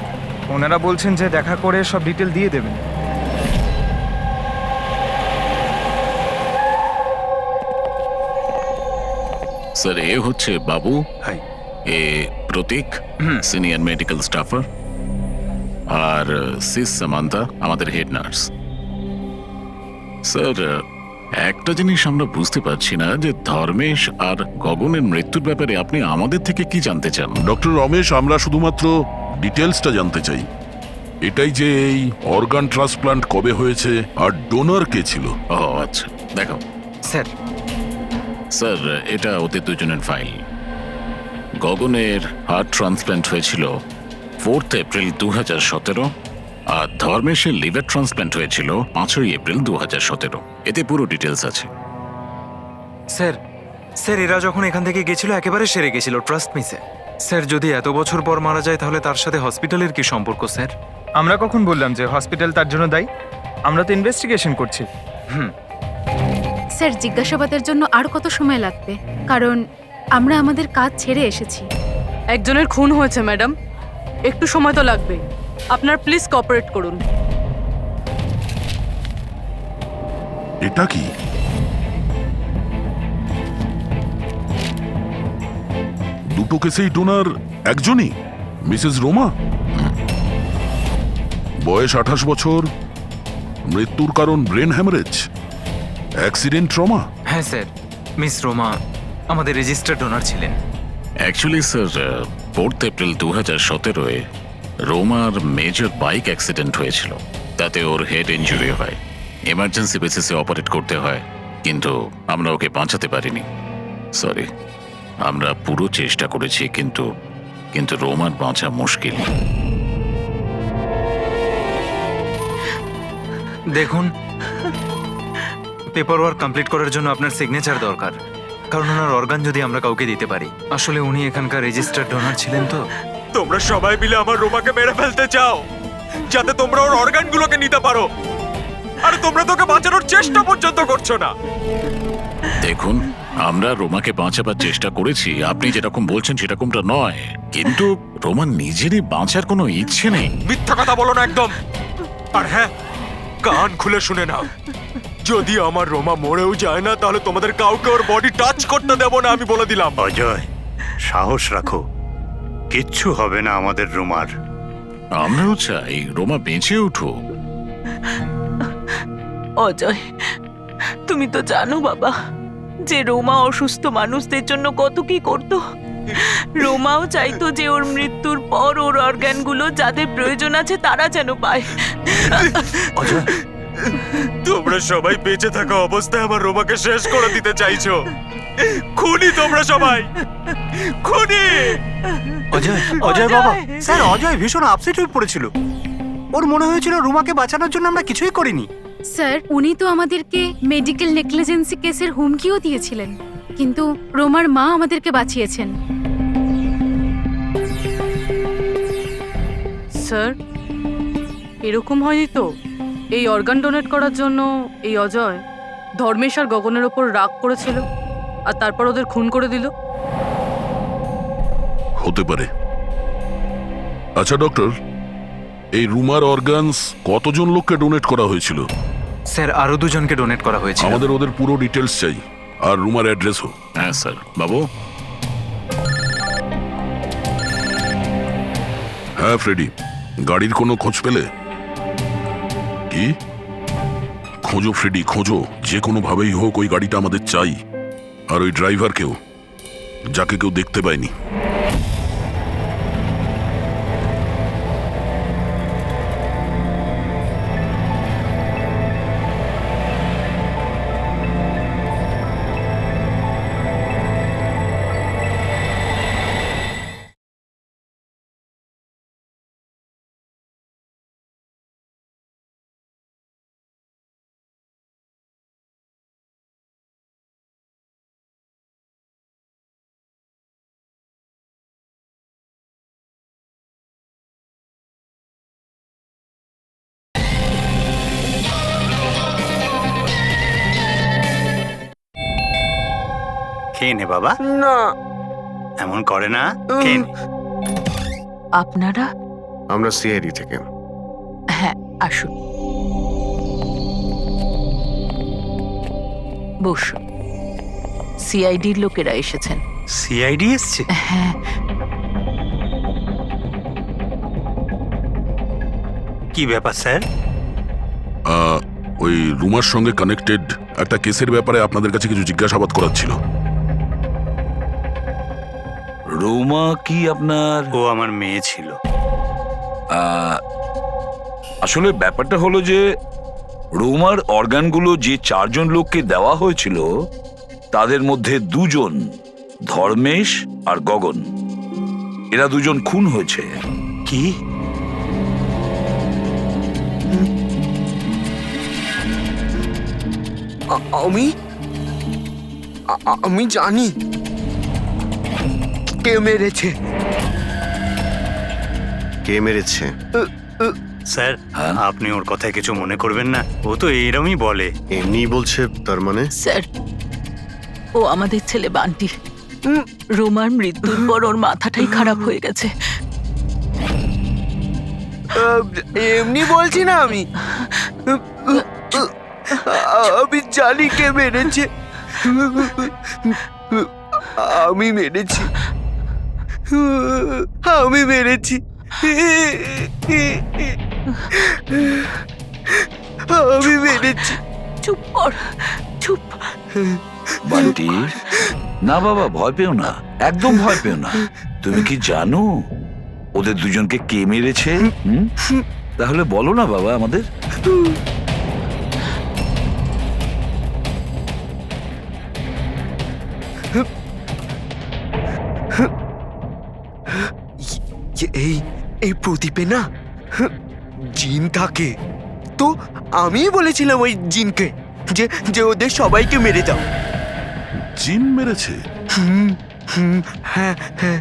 M: ওনারা বলছেন যে দেখা করে সব ডিটেল দিয়ে দেবেন।
C: স্যার এ হচ্ছে বাবু, এ প্রতীক সিনিয়র মেডিকেল স্টাফার, আর সিস সামান্তা আমাদের হেড নার্স। স্যার একটা জিনিস আমরা বুঝতে পারছি না যে ধর্মেশ আর গগনের মৃত্যুর ব্যাপারে আপনি আমাদের থেকে কি জানতে চান?
O: ডক্টর রমেশ, আমরা শুধুমাত্র ডিটেলসটা জানতে চাই। এটাই যে এই অর্গান ট্রান্সপ্লান্ট কবে হয়েছে আর ডোনার কে ছিল।
C: ও আচ্ছা, দেখো
M: স্যার।
C: স্যার এটা ওদের দুজনের ফাইল। গগনের হার্ট ট্রান্সপ্ল্যান্ট হয়েছিল 4 এপ্রিল 2017 আর ধর্মেশের লিভার ট্রান্সপ্ল্যান্ট হয়েছিল 5 এপ্রিল 2017। এতে পুরো ডিটেলস আছে।
M: স্যার স্যার এরা যখন এখান থেকে গেছিল একেবারে সেরে গেছিল, ট্রাস্ট মি স্যার। স্যার যদি এত বছর পর মারা যায় তাহলে তার সাথে হসপিটালের কি সম্পর্ক স্যার? আমরা কখন বললাম যে হসপিটাল তার জন্য দায়ী? আমরা তো ইনভেস্টিগেশন করছি।
D: স্যার জিজ্ঞাসাবাদের জন্য আর কত সময় লাগবে? কারণ আমরা আমাদের কাজ ছেড়ে এসেছি।
K: একজনের খুন হয়েছে ম্যাডাম, একটু সময় তো লাগবে। আপনার প্লিজ কোঅপারেট করুন।
O: এটা কি? দুটো কেসেই ডোনার একজনই, মিসেস রোমা। বয়স 28 বছর, মৃত্যুর কারণ ব্রেন হ্যামারেজ, অ্যাক্সিডেন্ট ট্রমা।
M: হ্যাঁ স্যার, মিস রোমা আমাদের রেজিস্টার্ড ডোনার ছিলেন।
C: অ্যাকচুয়ালি স্যার 4 এপ্রিল 2017-এ রোমার মেজর বাইক অ্যাক্সিডেন্ট হয়েছিল। তাতে ওর হেড ইনজুরি হয়, এমার্জেন্সি বেসিসে অপারেট করতে হয়, কিন্তু আমরা ওকে বাঁচাতে পারিনি। সরি, আমরা পুরো চেষ্টা করেছি, কিন্তু রোমার বাঁচা মুশকিল।
M: দেখুন, পেপার ওয়ার্ক কমপ্লিট করার জন্য আপনার সিগনেচার দরকার, কারণ ওনার অর্গান যদি আমরা কাউকে দিতে পারি। আসলে উনি এখানকার রেজিস্টার্ড ডোনার ছিলেন। তো
F: তোমরা সবাই মিলে আমার রোমাকে মেরে ফেলতে চাও যাতে তোমরা ওর অর্গানগুলোকে নিতে পারো, আর তোমরা তোকে বাঁচানোর চেষ্টা পর্যন্ত করছো না।
C: দেখুন, আমরা রোমাকে বাঁচাবার চেষ্টা করেছি, আপনি যেরকম বলছেন সেরকমটা নয়, কিন্তু রোমান নিজেরই বাঁচার কোনো ইচ্ছে নেই।
F: মিথ্যা কথা বলো না একদম। আর হ্যাঁ, কান খুলে শুনে নাও, যদি আমার রোমা মরেও যায় না তাহলে তোমাদের কাউকে ওর বডি টাচ করতে দেব না, আমি বলে দিলাম।
B: অজয়, সাহস রাখো, কিচ্ছু হবে না আমাদের রোমার।
C: আমরাও চাই রোমা বেঁচে উঠুক।
L: অজয়, তুমি তো জানো বাবা যে রোমা অসুস্থ মানুষদের জন্য কত কি করতো। রোমাও চাইতো যে ওর মৃত্যুর পর ওর অর্গানগুলো যাদের প্রয়োজন আছে তারা যেন পায়।
M: অজয়,
F: তোমরা সবাই বেঁচে থাকা অবস্থায় আমার রোমাকে শেষ করে দিতে চাইছো। খুনি তোমরা সবাই, খুনি।
M: অজয়, অজয় বাবা। স্যার অজয় ভীষণ আপসেট হয়ে পড়েছিল। ওর মনে হয়েছিল রোমাকে বাঁচানোর জন্য আমরা কিছুই করিনি।
D: স্যার উনি তো আমাদেরকে মেডিকেল নেগলিজেন্সি কেসের হুমকিও দিয়েছিলেন, কিন্তু রোমার মা আমাদেরকে বাঁচিয়েছেন।
K: স্যার এরকম হয়নি তো? এই অর্গান ডোনেট করার জন্য এই অজয় ধর্মেশ আর গগনের ওপর রাগ করেছিল আর তারপর ওদের খুন করে দিল।
O: হতে পারে। আচ্ছা ডক্টর, এই রুমার অর্গানস কতজন লোককে ডোনেট করা হয়েছিল?
M: স্যার আরো দুজনকে ডোনেট করা হয়েছে।
O: আমাদের ওদের পুরো ডিটেলস চাই, আর রুমার অ্যাড্রেসও।
C: হ্যাঁ স্যার। বাবু।
O: হ্যাঁ ফ্রেডি, গাড়ির কোনো খোঁজ পেলে? কি? খোঁজো ফ্রেডি, খোঁজো, যে কোনো ভাবেই হোক ওই গাড়িটা আমাদের চাই, আর ওই ড্রাইভারকেও, যাকে কেউ দেখতে পায়নি।
B: খেয়ে নে বাবা।
N: না,
B: এমন করে না, খেয়ে নে।
L: আপনারা?
N: আমরা সিআইডি থেকে।
L: হ্যাঁ, আসুন, বসুন। সিআইডির লোকেরা এসেছেন।
B: সিআইডি এসছে?
L: হ্যাঁ।
B: কি ব্যাপার স্যার?
O: ওই রুমার সঙ্গে কানেক্টেড একটা কেসের ব্যাপারে আপনাদের কাছে কিছু জিজ্ঞাসাবাদ করার ছিল।
E: রোমা কি আপনার?
B: ও আমার মেয়ে ছিল।
E: আসলে ব্যাপারটা হলো যে রোমার অর্গানগুলো যে 4 জন লোককে দেওয়া হয়েছিল তাদের মধ্যে 2 জন, ধর্মেশ আর গগন, এরা 2 জন খুন হয়েছে।
B: কি?
U: আমি জানি কে মেরেছে।
N: কে মেরেছে?
B: স্যার, আপনি ওর কথায় কিছু মনে করবেন না, ও তো এরমই বলে।
N: এমনি বলছে তার মানে?
L: স্যার, ও আমাদের ছেলে বান্টি। রোমার মৃত্যুর পর ওর মাথাটাই খারাপ হয়ে গেছে।
U: এমনি বলছি না আমি। আমি জানি কে মেরেছে। আমি মেরেছি। আমি মেরেছি। আমি মেরেছি।
L: চুপ কর, চুপ।
E: বান্টি, না বাবা, ভয় পেও না, একদম ভয় পেও না। তুমি কি জানো ওদের 2 জনকে কে মেরেছে? তাহলে বলো না বাবা আমাদের।
U: এই প্রদীপে না জিন থাকে, তো আমি বলেছিলাম ওই জিনকে যে ওদের সবাইকে মেরে দাও।
O: জিন মেরেছে?
U: হ্যাঁ হ্যাঁ,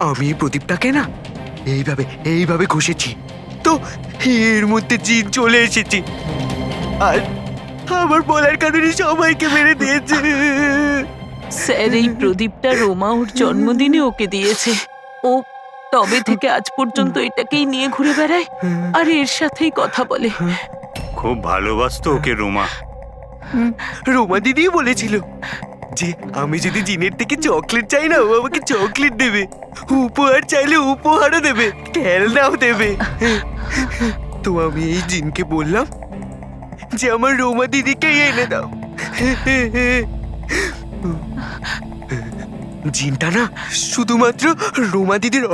U: আমি প্রদীপটাকে না এইভাবে ঘষেছি, তো এর মধ্যে জিন চলে এসেছে আর আমার বলার কারণে সবাইকে মেরে দিয়েছে।
L: স্যার, এই প্রদীপটা রোমা ওর জন্মদিনে ওকে দিয়েছে। ও তবে থেকে আজ পর্যন্ত এটাকেই নিয়ে ঘুরে বেড়ায় আর এর সাথেই কথা বলে।
B: খুব ভালোবাসতো ওকে রোমা।
U: রোমা দিদি বলেছিল যে আমি যদি জিনের থেকে চকলেট চাই না, ও আমাকে চকলেট দেবে, উপহার চাইলে উপহারও দেবে, খেলনাও দেবে। তো আমি এই জিনকে বললাম যে আমার রোমা দিদিকে এনে দাও। জিনটা না শুধুমাত্র রোমা দিদির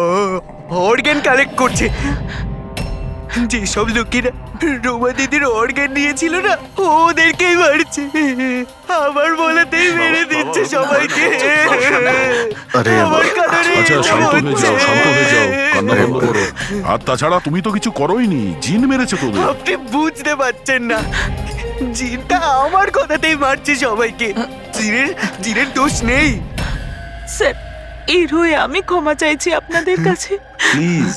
U: অর্গান কালেক্ট করছে। যেসব লোকেরা রোমা দিদির অর্গান নিয়েছিল না, ওদেরকেই মারছে। আমার বলাতেই মেরে দিচ্ছে সবাইকে। আমার কারণে
O: আচ্ছা, শান্ত হয়ে যাও, শান্ত হয়ে যাও, কান্না বন্ধ করো। আর তাছাড়া তুমি তো কিছু করোইনি, জিন মেরেছে তোদের।
U: আপনি বুঝতে পারছেন না, জিনটা আমার কথাতেই মারছে সবাইকে। জিনের দোষ নেই।
L: স্যার, এর হয়ে আমি ক্ষমা চাইছি আপনাদের কাছে।
E: প্লিজ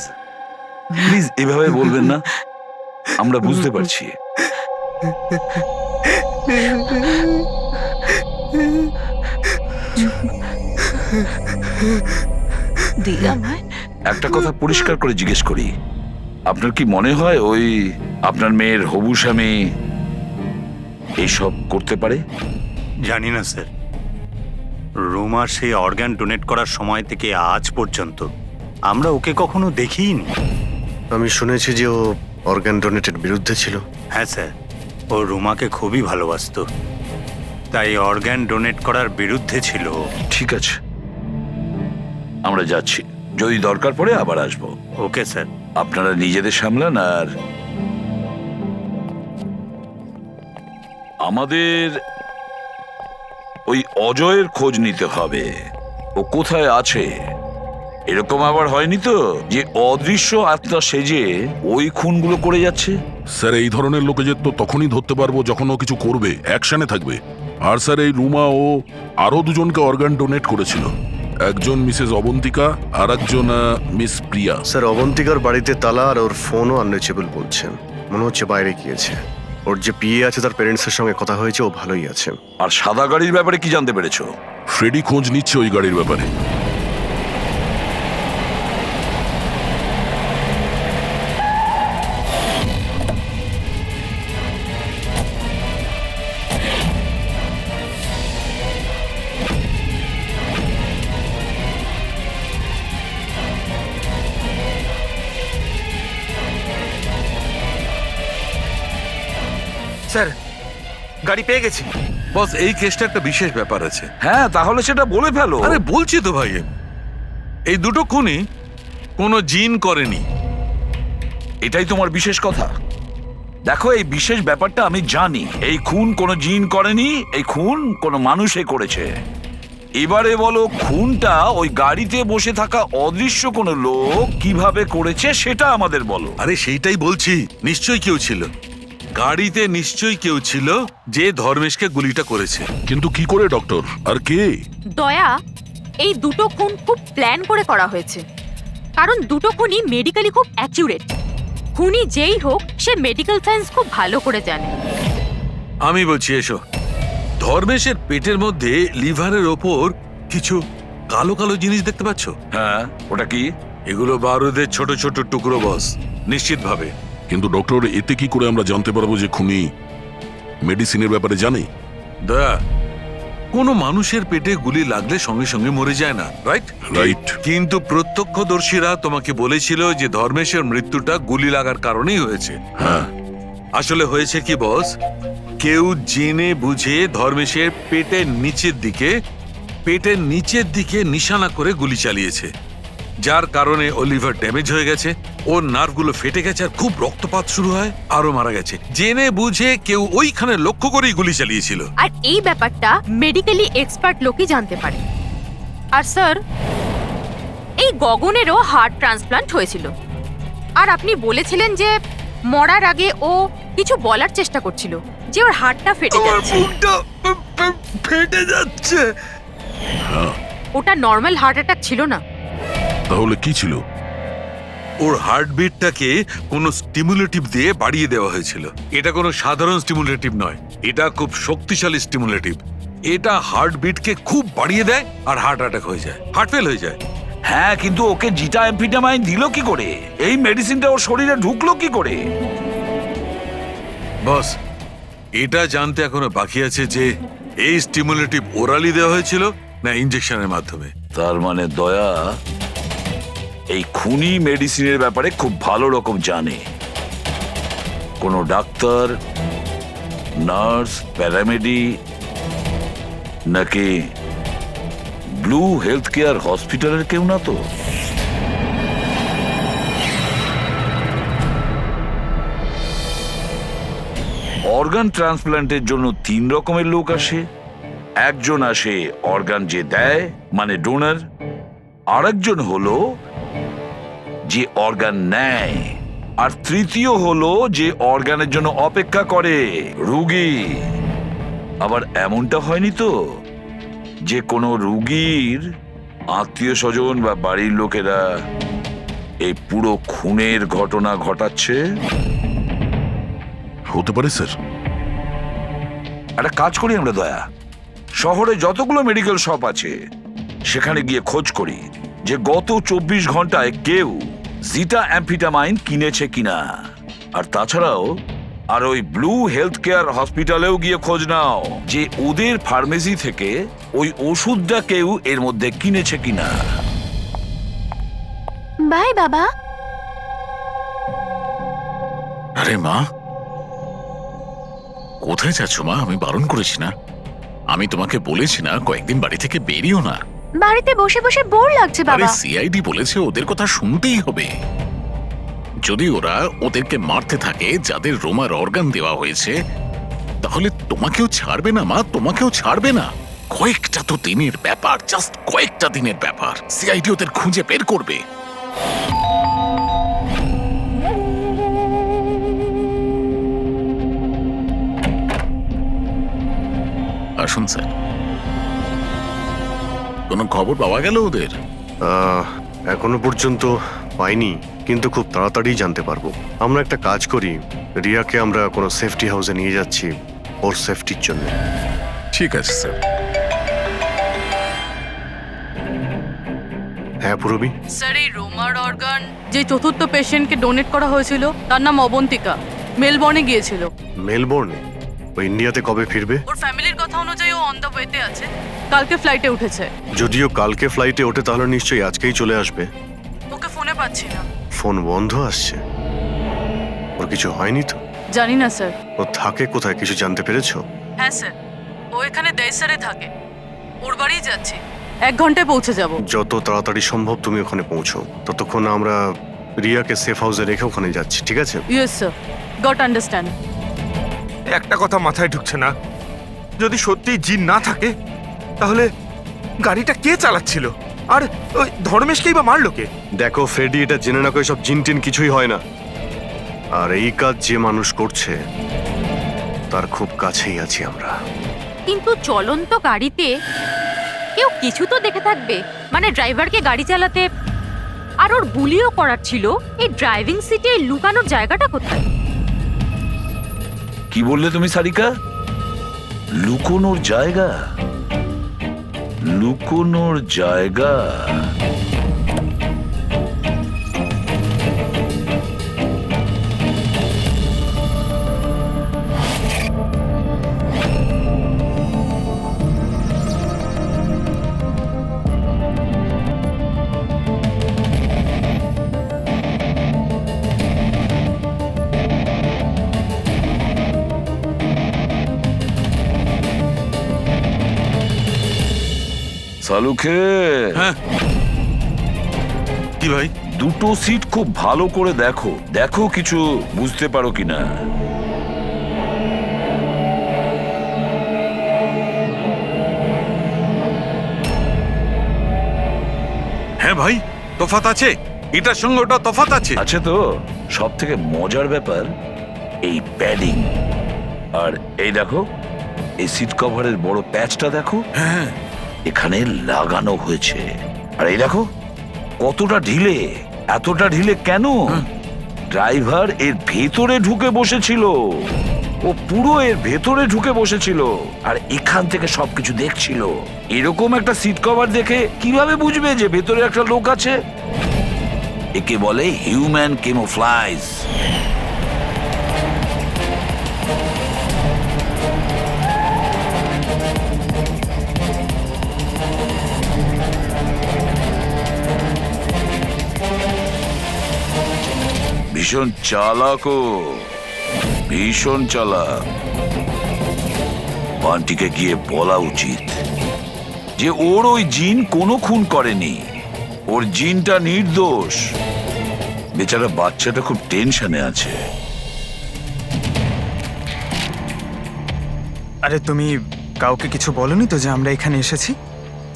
E: প্লিজ এভাবে বলবেন না, আমরা বুঝতে পারছি। একটা কথা পরিষ্কার করে জিজ্ঞেস করি, আপনার কি মনে হয় ওই আপনার মেয়ের হবু স্বামী এইসব করতে পারে?
B: জানি না স্যার, রোমার সেই অর্গান ডোনেট করার সময় থেকে আজ পর্যন্ত আমরা ওকে কখনো দেখিনি।
N: আমি শুনেছি যে ও অর্গান ডোনেটের বিরুদ্ধে ছিল।
B: হ্যাঁ স্যার, ও রোমাকে খুবই ভালোবাসতো, তাই অর্গান ডোনেট করার বিরুদ্ধে ছিল।
E: ঠিক আছে, আমরা যাচ্ছি, যদি দরকার পড়ে আবার আসবো।
B: Okay sir.
E: আপনারা নিজেদের সামলান। আর আমাদের ওই অজয়ের খোঁজ নিতে হবে, ও কোথায় আছে। এরকম আবার হয়নি তো যে অদৃশ্য আত্মা সেজে ওই খুনগুলো করে যাচ্ছে?
O: স্যার, এই ধরনের লোকেদের তো তখনই ধরতে পারবো যখন ও কিছু করবে, অ্যাকশনে থাকবে। আর স্যার, এই রুমা ও আরো 2 জনকে অর্গান ডোনেট করেছিল, একজন মিসেস অবন্তিকা আর একজন মিস প্রিয়া।
N: স্যার, অবন্তিকার বাড়িতে তালা আর ওর ফোনও আনরিচেবল বলছেন, মনে হচ্ছে বাইরে গিয়েছে। ওর যে পিএ আছে তার প্যারেন্টসের সঙ্গে কথা হয়েছে, ও ভালোই আছে।
E: আর সাদা গাড়ির ব্যাপারে কি জানতে পেরেছো?
O: ফ্রেডি খোঁজ নিচ্ছে ওই গাড়ির ব্যাপারে।
Q: স্যার গাড়ি পেয়ে গেছি।
P: বস, এই কেসটা একটা বিশেষ ব্যাপার আছে।
E: হ্যাঁ, তাহলে সেটা বলে ফেলো।
P: আরে বলছি তো ভাই, এই দুটো খুনি কোনো জিন করেনি।
E: এটাই তোমার বিশেষ কথা। দেখো, এই বিশেষ ব্যাপারটা আমি জানি। এই খুন কোনো জিন করেনি, এই খুন কোনো মানুষে করেছে। এবারে বলো, খুনটা ওই গাড়িতে বসে থাকা অদৃশ্য কোনো লোক কিভাবে করেছে সেটা আমাদের বলো।
P: আরে সেইটাই বলছি, নিশ্চয়ই কেউ ছিল গাড়িতে, নিশ্চয়ই কেউ ছিল যে ধর্মেশকে গুলিটা করেছে।
O: কিন্তু কি করে ডক্টর, আর কে?
D: দয়া, এই দুটো খুন খুব প্ল্যান করে করা হয়েছে, কারণ দুটো খুনই মেডিকেলি খুব অ্যাকিউরেট। খুনি যেই হোক, সে মেডিকেল সায়েন্স খুব ভালো করে জানে।
P: আমি বলছি, এসো। ধর্মেশের পেটের মধ্যে লিভারের ওপর কিছু কালো কালো জিনিস দেখতে পাচ্ছ?
E: হ্যাঁ, ওটা কি?
P: এগুলো বারুদের ছোট ছোট টুকরো, বস, নিশ্চিত ভাবে।
O: কিন্তু ডক্টর, এতে কি করে আমরা জানতে পারবো যে খুনি মেডিসিনের ব্যাপারে জানে?
P: দয়া, কোনো মানুষের পেটে গুলি লাগলে সঙ্গে সঙ্গে মরে যায় না, রাইট?
O: রাইট।
P: কিন্তু প্রত্যক্ষদর্শীরা তোমাকে বলেছিল যে ধর্মেশের মৃত্যুটা গুলি লাগার কারণেই হয়েছে।
O: হ্যাঁ।
P: আসলে হয়েছে কি বস, কেউ জেনে বুঝে ধর্মেশের পেটের নিচের দিকে নিশানা করে গুলি চালিয়েছে, যার কারণে ও লিভার ড্যামেজ হয়ে গেছে, ওর নার্ভগুলো ফেটে গেছে, আর খুব রক্তপাত শুরু হয়, আরো মারা গেছে। জেনে বুঝে কেউ ওইখানে লক্ষ্য করেই গুলি চালিয়েছিল।
D: আর এই ব্যাপারটা মেডিকেলি এক্সপার্ট লোকই জানতে পারে। আর স্যার, এই গগনেরও হার্ট ট্রান্সপ্লান্ট হয়েছিল, আর আপনি বলেছিলেন যে মরার আগে ও কিছু বলার চেষ্টা করছিল, যে ওর হার্টটা ফেটে যাচ্ছে।
P: ফেটে যাচ্ছে।
D: ওটা নর্মাল হার্ট অ্যাটাক ছিল না।
O: তাহলে কি ছিল?
P: ওর হার্টবিটটাকে কোনো স্টিমুলেটিভ দিয়ে বাড়িয়ে দেওয়া হয়েছিল। এটা কোনো সাধারণ স্টিমুলেটিভ নয়, এটা খুব শক্তিশালী স্টিমুলেটিভ। এটা হার্টবিটকে খুব বাড়িয়ে দেয় আর হার্ট অ্যাটাক হয়ে যায়, হার্ট ফেল হয়ে যায়।
E: হ্যাঁ, কিন্তু ওকে জিটা অ্যাম্ফিটামাইন দিল কি করে? এই মেডিসিনটা ওর শরীরে ঢুকলো কি করে?
P: বস, এটা জানতে এখনো বাকি আছে যে এই স্টিমুলেটিভ ওরালি দেওয়া হয়েছিল না ইনজেকশনের মাধ্যমে।
E: তার মানে দয়া এই খুনি মেডিসিনের ব্যাপারে খুব ভালো রকম জানে। কোনো ডাক্তার, নার্স, প্যারামেডি নাকি ব্লু হেলথ কেয়ার হসপিটালের কেউ না তো? অর্গান ট্রান্সপ্লান্টের জন্য 3 রকমের লোক আসে। একজন আসে অর্গান যে দেয়, মানে ডোনার। আরেকজন হলো যে অর্গান নেয়, আর তৃতীয় হলো যে অর্গানের জন্য অপেক্ষা করে, রোগী। আবার এমনটা হয়নি তো যে কোনো রোগীর আত্মীয় স্বজন বা বাড়ির লোকেরা এই পুরো খুনের ঘটনা ঘটাচ্ছে?
O: হতে পারে স্যার।
E: একটা কাজ করি আমরা দয়া, শহরে যতগুলো মেডিকেল শপ আছে সেখানে গিয়ে খোঁজ করি যে গত 24 ঘন্টায় কেউ জিটা অ্যাম্ফিটামাইন কিনেছে কিনা। আর তাছাড়াও আর ওই ব্লু হেলথ কেয়ার হসপিটালেও গিয়ে খোঁজ নাও যে ওদের ফার্মেসি থেকে ওই ওষুধটা কেউ এর মধ্যে কিনেছে কিনা।
D: বাই বাবা।
C: আরে মা, কোথায় যাচ্ছ মা? আমি বারণ করেছি না? আমি তোমাকে বলেছি না কয়েকদিন বাড়ি থেকে বেরিও না?
D: বাড়িতে বসে বসে বোর লাগছে
C: আরে
D: বাবা।
C: সিআইডি বলেছে ওদের কথা শুনতেই হবে। যদি ওরা ওদেরকে মারতে থাকে যাদের রোমার অর্গান দেওয়া হয়েছে, তাহলে তোমাকেও ছাড়বে না মা, তোমাকেও ছাড়বে না। কয়েকটা তো দিনের ব্যাপার, জাস্ট কয়েকটা দিনের ব্যাপার। সিআইডি ওদের খুঁজে বের করবে। আসুন স্যার। কোনো খবর পাওয়া গেল ওদের?
N: এখনো পর্যন্ত পাইনি, কিন্তু খুব তাড়াতাড়ি জানতে পারবো। আমরা একটা কাজ করি, রিয়াকে আমরা কোনো সেফটি হাউসে নিয়ে যাচ্ছি ওর সেফটির জন্য।
C: ঠিক আছে স্যার।
N: হ্যাঁ পুরবি,
K: স্যার এই রোমার অর্গান যে চতুর্থ পেশেন্টকে ডোনেট করা হয়েছিল তার নাম অবন্তিকা, মেলবর্নে গিয়েছিল।
N: মেলবোর্নে? ও ইন্ডিয়াতে কবে ফিরবে?
K: ওর ফ্যামিলির কথা অনুযায়ী ও অন দ্য ওয়েতে আছে, কালকে ফ্লাইটে উঠেছে।
N: যদিও কালকে ফ্লাইটে ওঠে তাহলে নিশ্চয়ই আজকেই চলে আসবে।
K: ওকে ফোনে পাচ্ছি না।
N: ফোন বন্ধ আসছে। ওর কিছু হয়নি তো?
K: জানি না স্যার।
N: ও থাকে কোথায় কিছু জানতে পেরেছো?
K: হ্যাঁ স্যার, ও এখানে দেশারে থাকে, ওর বাড়ি যাচ্ছি, 1 ঘন্টায় পৌঁছে যাব।
N: যত তাড়াতাড়ি সম্ভব তুমি ওখানে পৌঁছো, ততক্ষণ আমরা রিয়াকে সেফ হাউসে রেখে ওখানে যাচ্ছি, ঠিক আছে?
K: Yes sir, goat understand.
Q: একটা কথা মাথায় ঢুকছে না, যদি সত্যিই জিন না থাকে তাহলে গাড়িটা কে চালাচ্ছিল, আর ওই ধর্মেশকেই বা মারলো কে?
N: দেখো ফ্রেডি, এটা জেনে না করে সব জিন টিন কিছুই হয় না। আর এই কাজ যে মানুষ করছে তার খুব কাছেই আছি আমরা।
D: কিন্তু চলন্ত গাড়িতে কেউ কিছু তো দেখে থাকবে, মানে ড্রাইভারকে গাড়ি চালাতে। আর ওর বুলিও করার ছিল, এই ড্রাইভিং সিটে লুকানোর জায়গাটা কোথায়?
E: কি বললে তুমি সারিকা? লুকোনোর জায়গা? লুকোনোর জায়গা? সালুখে,
P: হ্যাঁ কি ভাই?
E: দুটো সিট খুব ভালো করে দেখো, দেখো কিছু বুঝতে পারো কিনা।
P: হ্যাঁ ভাই, তফাৎ আছে, এটার সঙ্গে ওটা তফাৎ আছে।
E: আছে তো। সব থেকে মজার ব্যাপার এই প্যাডিং, আর এই দেখো এই সিট কভারের বড় প্যাচটা দেখো,
P: হ্যাঁ
E: এখানে লাগানো হয়েছে। আর এই দেখো কতটা ঢিলে, এতটা ঢিলে কেন? ড্রাইভার এর ভেতরে ঢুকে বসেছিল, ও পুরো এর ভেতরে ঢুকে বসেছিল আর এখান থেকে সবকিছু দেখছিল। এরকম একটা সিট কভার দেখে কিভাবে বুঝবে যে ভেতরে একটা লোক আছে? একে বলে হিউম্যান ক্যামোফ্লাজ। ভীষণ চালাক, ভীষণ চালাক। বান্টিকে গিয়ে বলা উচিত যে ওর ওই জিন কোনো খুন করেনি, ওর জিনটা নির্দোষ। বেচারা বাচ্চাটা খুব টেনশনে আছে।
M: আরে তুমি কাউকে কিছু বলনি তো যে আমরা এখানে এসেছি?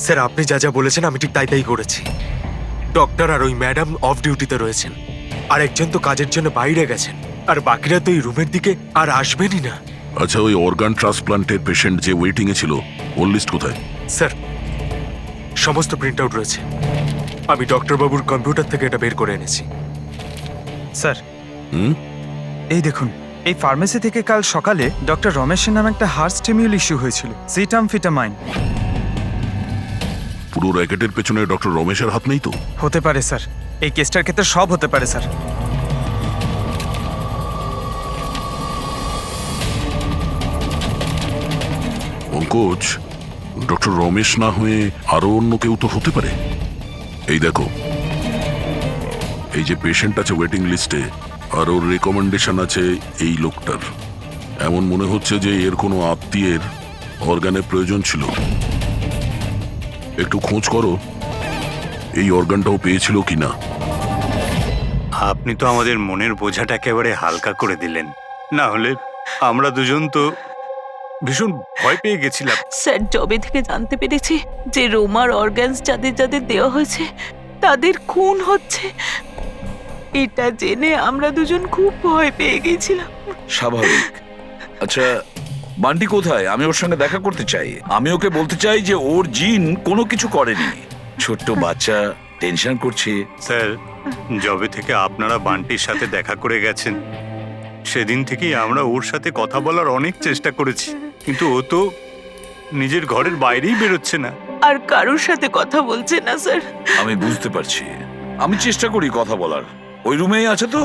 A: স্যার, আপনি যা যা বলেছেন আমি ঠিক তাই করেছি। ডক্টর আর ওই ম্যাডাম অফ ডিউটিতে রয়েছেন, আর একজন তো কাজের জন্য বাইরে গেছেন, আর বাকিরা তো এই রুমের দিকে আর আসবেনই না।
O: আচ্ছা, ওই অর্গান ট্রান্সপ্লান্টের পেশেন্ট যে ওয়েটিং এ ছিল, ওর লিস্ট কোথায়?
A: স্যার, সমস্ত প্রিন্ট আউট রয়েছে, আমি ডক্টর বাবুর কম্পিউটার থেকে এটা বের করে এনেছি।
M: স্যার, এই দেখুন, এই ফার্মেসি থেকে কাল সকালে ডক্টর রমেশের নামে একটা হার্ট স্টিমিউল ইস্যু হয়েছিল, সিটামফিটামাইন।
O: পুরো র্যাকেটের পেছনে ডক্টর রমেশের হাত নেই তো?
M: হতে পারে স্যার, এই কেসটার ক্ষেত্রে সব হতে পারে স্যার।
O: পঙ্কজ, ডক্টর রমেশ না হয়ে আরো অন্য কেউ তো হতে পারে। এই দেখো, এই যে পেশেন্ট আছে ওয়েটিং লিস্টে, আর ওর রেকমেন্ডেশন আছে এই লোকটার। এমন মনে হচ্ছে যে এর কোনো আত্মীয়ের অর্গানের প্রয়োজন ছিল। একটু খোঁজ করো এই অর্গানটাও পেয়েছিল কিনা।
H: আপনি তো আমাদের মনের বোঝাটা একেবারে হালকা করে দিলেন, না হলে আমরা দুজন তো ভীষণ ভয় পেয়ে গেছিলাম।
L: স্যার, জবে থেকে জানতে পেরেছি যে রোমার অর্গানস যাদের যাদের দেওয়া হয়েছে তাদের খুন হচ্ছে, এটা জেনে আমরা দুজন খুব ভয় পেয়ে গেছিলাম।
E: স্বাভাবিক। আচ্ছা, বান্টি কোথায়? আমি ওর সঙ্গে দেখা করতে চাই। আমি ওকে বলতে চাই যে ওর জিন কোনো কিছু করেনি। ছোট্ট বাচ্চা টেনশন করছে।
H: স্যার, জবে থেকে আপনারা বান্টির সাথে দেখা করে গেছেন, সেদিন থেকেই আমরা ওর সাথে কথা বলার অনেক চেষ্টা করেছি, কিন্তু ও তো নিজের ঘরের বাইরেই বেরোচ্ছে না।
L: আর কারোর সাথে কথা বলছে না স্যার।
E: আমি বুঝতে পারছি, আমি চেষ্টা করি কথা বলার। ওই রুমেই আছে তো?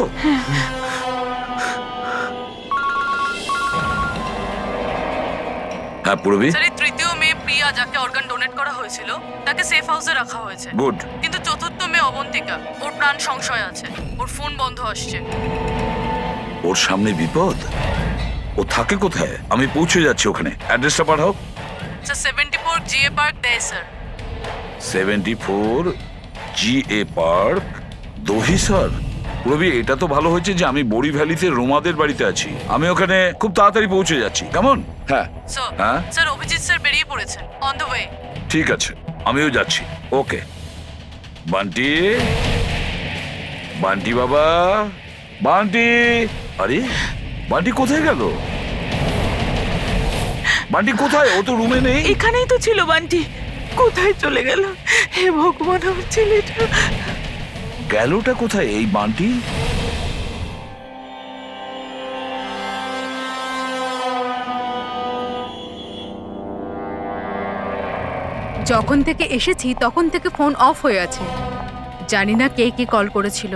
E: হ্যাঁ পূরবী।
K: স্যার এই তৃতীয় মেয়ে প্রিয়া যাকে অর্গান ডোনেট করা হয়েছিল তাকে সেফ হাউসে রাখা হয়েছে।
E: গুড।
K: কিন্তু চতুর্থ মেয়ে অবন্তিকা, ওর প্রাণ সংশয় আছে, ওর ফোন বন্ধ আসছে।
E: ওর সামনে বিপদ? ও থাকে কোথায়? আমি পৌঁছে যাচ্ছি ওখানে। অ্যাড্রেসটা পাঠাও।
K: স্যার 74 জিএ পার্ক দেয় sir.
E: 74 GA park, Dahisar. Ravi, এটা তো ভালো হয়েছে যে আমি বড়ি ভ্যালিতে রোমাদের বাড়িতে আছি। আমি ওখানে খুব তাড়াতাড়ি পৌঁছে যাচ্ছি। কেমন? হ্যাঁ হ্যাঁ
K: স্যার অভিজিৎ স্যার বেরিয়ে পড়েছেন, অন দ্য ওয়ে।
E: ঠিক আছে, আমিও যাচ্ছি। ওকে বান্টি, বান্টি বাবা, বান্টি। আরে বান্টি কোথায় গেল? বান্টি কোথায়? ও তো রুমে নেই।
L: এখানেই তো ছিল বান্টি, কোথায় চলে গেল? হে ভগবান, আমার ছেলেটা
E: গেলটা কোথায় এই বান্টি?
D: যখন থেকে এসেছি তখন থেকে ফোন অফ হয়ে আছে। জানি না কে কে কল করেছিল।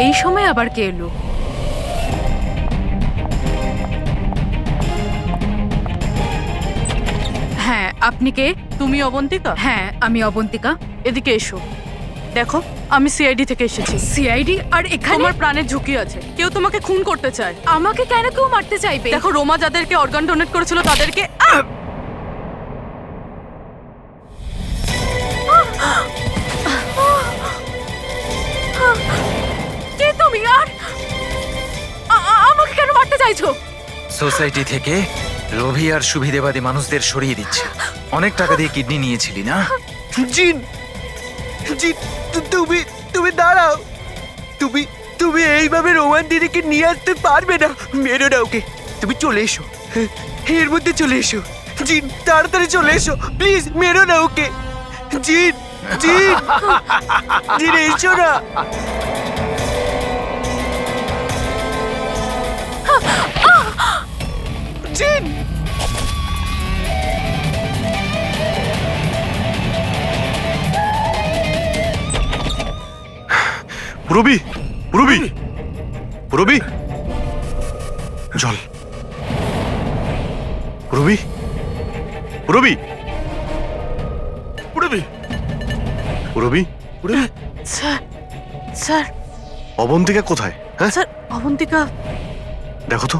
D: এই সময় আবার কে এলো? হ্যাঁ, আপনি কে?
K: তুমি অবন্তিকা?
D: হ্যাঁ, আমি অবন্তিকা।
K: এদিকে এসো। দেখো, আমি সিআইডি থেকে এসেছি।
D: সিআইডি? আর এখানে?
K: তোমার প্রাণের ঝুঁকি আছে, কেউ তোমাকে খুন করতে চায়।
D: আমাকে কেন কেউ মারতে চাইবে?
K: দেখো, রোমা যাদেরকে অর্গান ডোনেট করেছিল তাদেরকে
D: কে তুমি? আর আমাকে কেন মারতে চাইছো?
M: সোসাইটি থেকে লোভী আর সুবিধেবাদী মানুষদের সরিয়ে দিচ্ছে। অনেক টাকা দিয়ে কিডনি নিয়েছিলি না?
U: জিন, জিন, তুমি তুমি দাঁড়াও। তুমি তুমি এইভাবে রোমান দিদিকে নিয়ে আসতে পারবে না। মেরো না ওকে। তুমি চলে এসো, এর মধ্যে চলে এসো। জিন, তাড়াতাড়ি চলে এসো প্লিজ। মেরো না ওকে। জিন, জিন, জিন এসো না। জিন,
N: রবি, রবি, রবি, জল। রবি, রবি,
Q: রবি,
N: রবি,
K: স্যার, স্যার,
N: অবন্তিকা কোথায়? হ্যাঁ
K: স্যার, অবন্তিকা।
N: দেখো তো,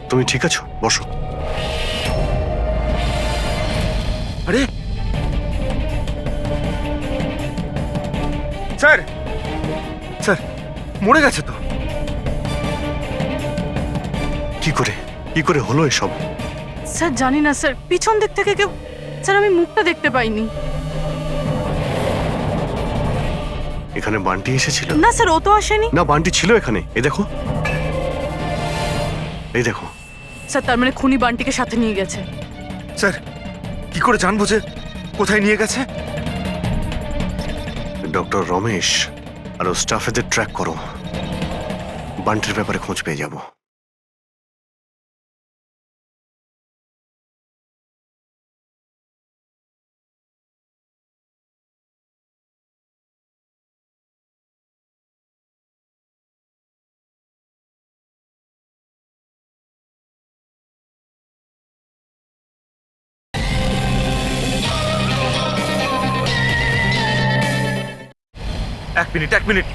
N: তুমি ঠিক আছো? বসো।
Q: আরে স্যার, স্যার মরে গেছে তো?
N: কি করে হলো এসব?
K: স্যার জানি না স্যার, পিছন দিক থেকে কেউ। স্যার আমি মুখটা দেখতে পাইনি।
N: এখানে বান্টি এসেছিল?
K: না স্যার, ও তো আসেনি।
N: না, বান্টি ছিল এখানে। এই দেখো, এই দেখো।
K: স্যার তার মানে খুনি বান্টিকে সাথে নিয়ে গেছে।
Q: স্যার কি করে জানবো যে কোথায় নিয়ে গেছে?
N: ডক্টর রমেশ আর ও স্টাফেদের ট্র্যাক করো। বান্টির ব্যাপারে খোঁজ পেয়ে যাব।
Q: এক মিনিট, এক মিনিট,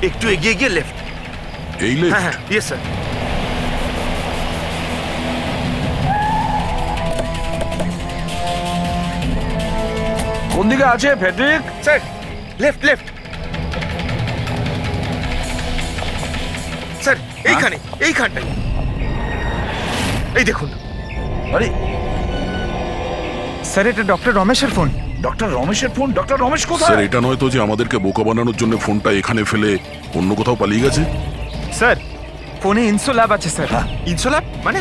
Q: একটু এগিয়ে গিয়ে লেফট।
O: এই
Q: হ্যাঁ হ্যাঁ, ইয়েস স্যার।
E: কোন দিকে আছে Friedrich?
Q: Sir left, left. Sir এইখানে, এইখানটাই। এই দেখুন।
E: আরে
M: স্যার, এটা ডক্টর রমেশের ফোন।
E: ডক্টর রমেশের ফোন? ডক্টর রমেশ
O: স্যার,
E: কোথায়?
O: এটা নয় তো যে আমাদেরকে বোকা বানানোর জন্য ফোনটা এখানে ফেলে অন্য কোথাও পালিয়ে গেছে?
Q: স্যার
M: কোণে ইনসোল্যাব আছে স্যার।
Q: ইনসোল্যাব মানে?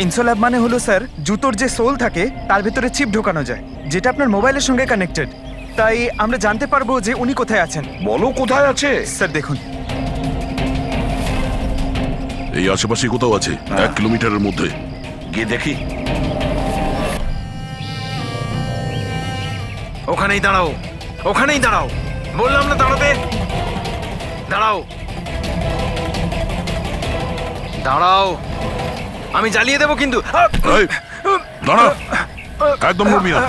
M: ইনসোল্যাব মানে হলো স্যার জুতোর যে সোল থাকে তার ভেতরে চিপ ঢোকানো যায়, যেটা আপনার মোবাইলের সঙ্গে কানেক্টেড। তাই আমরা জানতে পারবো যে উনি কোথায় আছেন।
E: বলো কোথায় আছে?
M: স্যার দেখুন,
O: এই আশেপাশে কোথাও আছে, 1 কিলোমিটারের মধ্যে।
E: গিয়ে দেখি।
F: ওখানেই দাঁড়াও, ওখানেই দাঁড়াও, বললাম না দাঁড়াতে। দাঁড়াও, দাঁড়াও, আমি জ্বালিয়ে দেবো কিন্তু।
O: এই, দাঁড়া, একদম নড়বি না।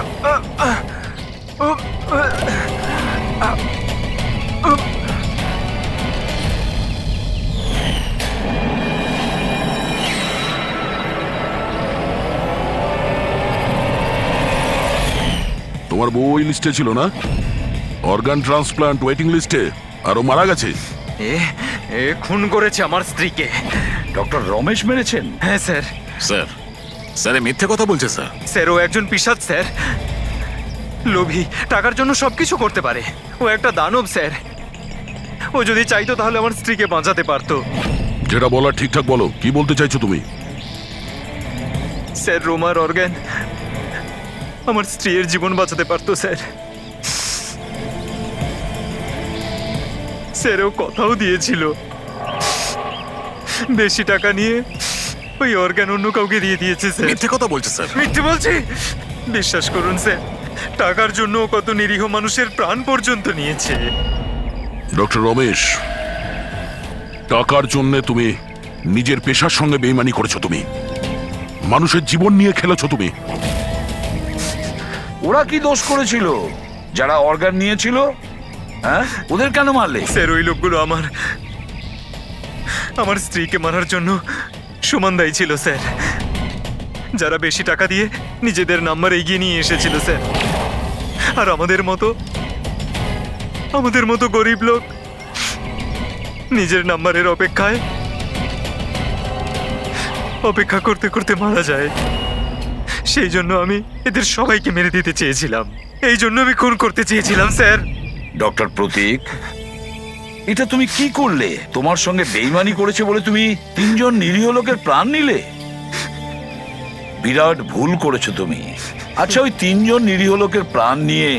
O: তোমার বউ ওই লিস্টে ছিল না? অর্গান ট্রান্সপ্লান্ট ওয়েটিং লিস্টে, আর ও মারা গেছে।
F: এ খুন করেছে আমার স্ত্রীকে।
E: ডক্টর রমেশ মেরেছেন?
F: হ্যাঁ স্যার।
C: স্যার, স্যার এ মিথ্যে কথা বলছে স্যার।
F: স্যার ও একজন পিশাচ স্যার, লোভী, টাকার জন্য সবকিছু করতে পারে। ও একটা দানব স্যার। ও যদি চাইতো তাহলে আমার স্ত্রীকে বাঁচাতে পারতো।
O: যেটা বলার ঠিকঠাক বলো, কি বলতে চাইছো তুমি?
F: স্যার রোমার অর্গান আমার স্ত্রীর জীবন বাঁচাতে পারতো স্যার। স্যার ও কথাও দিয়েছিল বেশি টাকা নিয়ে ওই অর্গান অন্য কাউকে দিয়ে দিয়েছে স্যার।
C: মিথ্যে কথা বলছে স্যার।
F: মিথ্যে বলছি? বিশ্বাস করুন স্যার, টাকার জন্য ও কত নিরীহ মানুষের প্রাণ পর্যন্ত নিয়েছে।
O: ডক্টর রমেশ, টাকার জন্য তুমি নিজের পেশার সঙ্গে বেইমানি করেছো, তুমি মানুষের জীবন নিয়ে খেলেছো তুমি।
E: ওরা কি দোষ করেছিল যারা অর্গান নিয়েছিল? হ্যাঁ, ওদের কেন মারলে?
F: স্যার ওই লোকগুলো আমার স্ত্রীকে মারার জন্য সমান দায়ী ছিল স্যার। যারা বেশি টাকা দিয়ে নিজেদের নাম্বার এগিয়ে নিয়ে এসেছিল স্যার। আর আমাদের মতো গরিব লোক নিজের নাম্বারের অপেক্ষা করতে করতে মারা যায়। সেই জন্য আমি এদের সবাইকে মেরে দিতে চেয়েছিলাম। এই জন্য আমি খুন করতে চেয়েছিলাম স্যার।
E: ডক্টর প্রতীক, এটা তুমি কি করলে? তোমার সঙ্গে বেইমানি করেছে বলে তুমি 3 জন নিরীহ লোকের প্রাণ নিলে। বিরাট ভুল করেছো তুমি। আচ্ছা, ওই 3 জন নিরীহ লোকের প্রাণ নিয়ে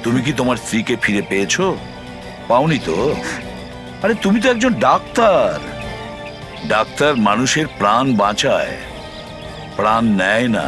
E: তুমি কি তোমার স্ত্রীকে ফিরে পেয়েছো? পাওনি তো? আরে তুমি তো একজন ডাক্তার। ডাক্তার মানুষের প্রাণ বাঁচায়, প্রাণ নেয় না।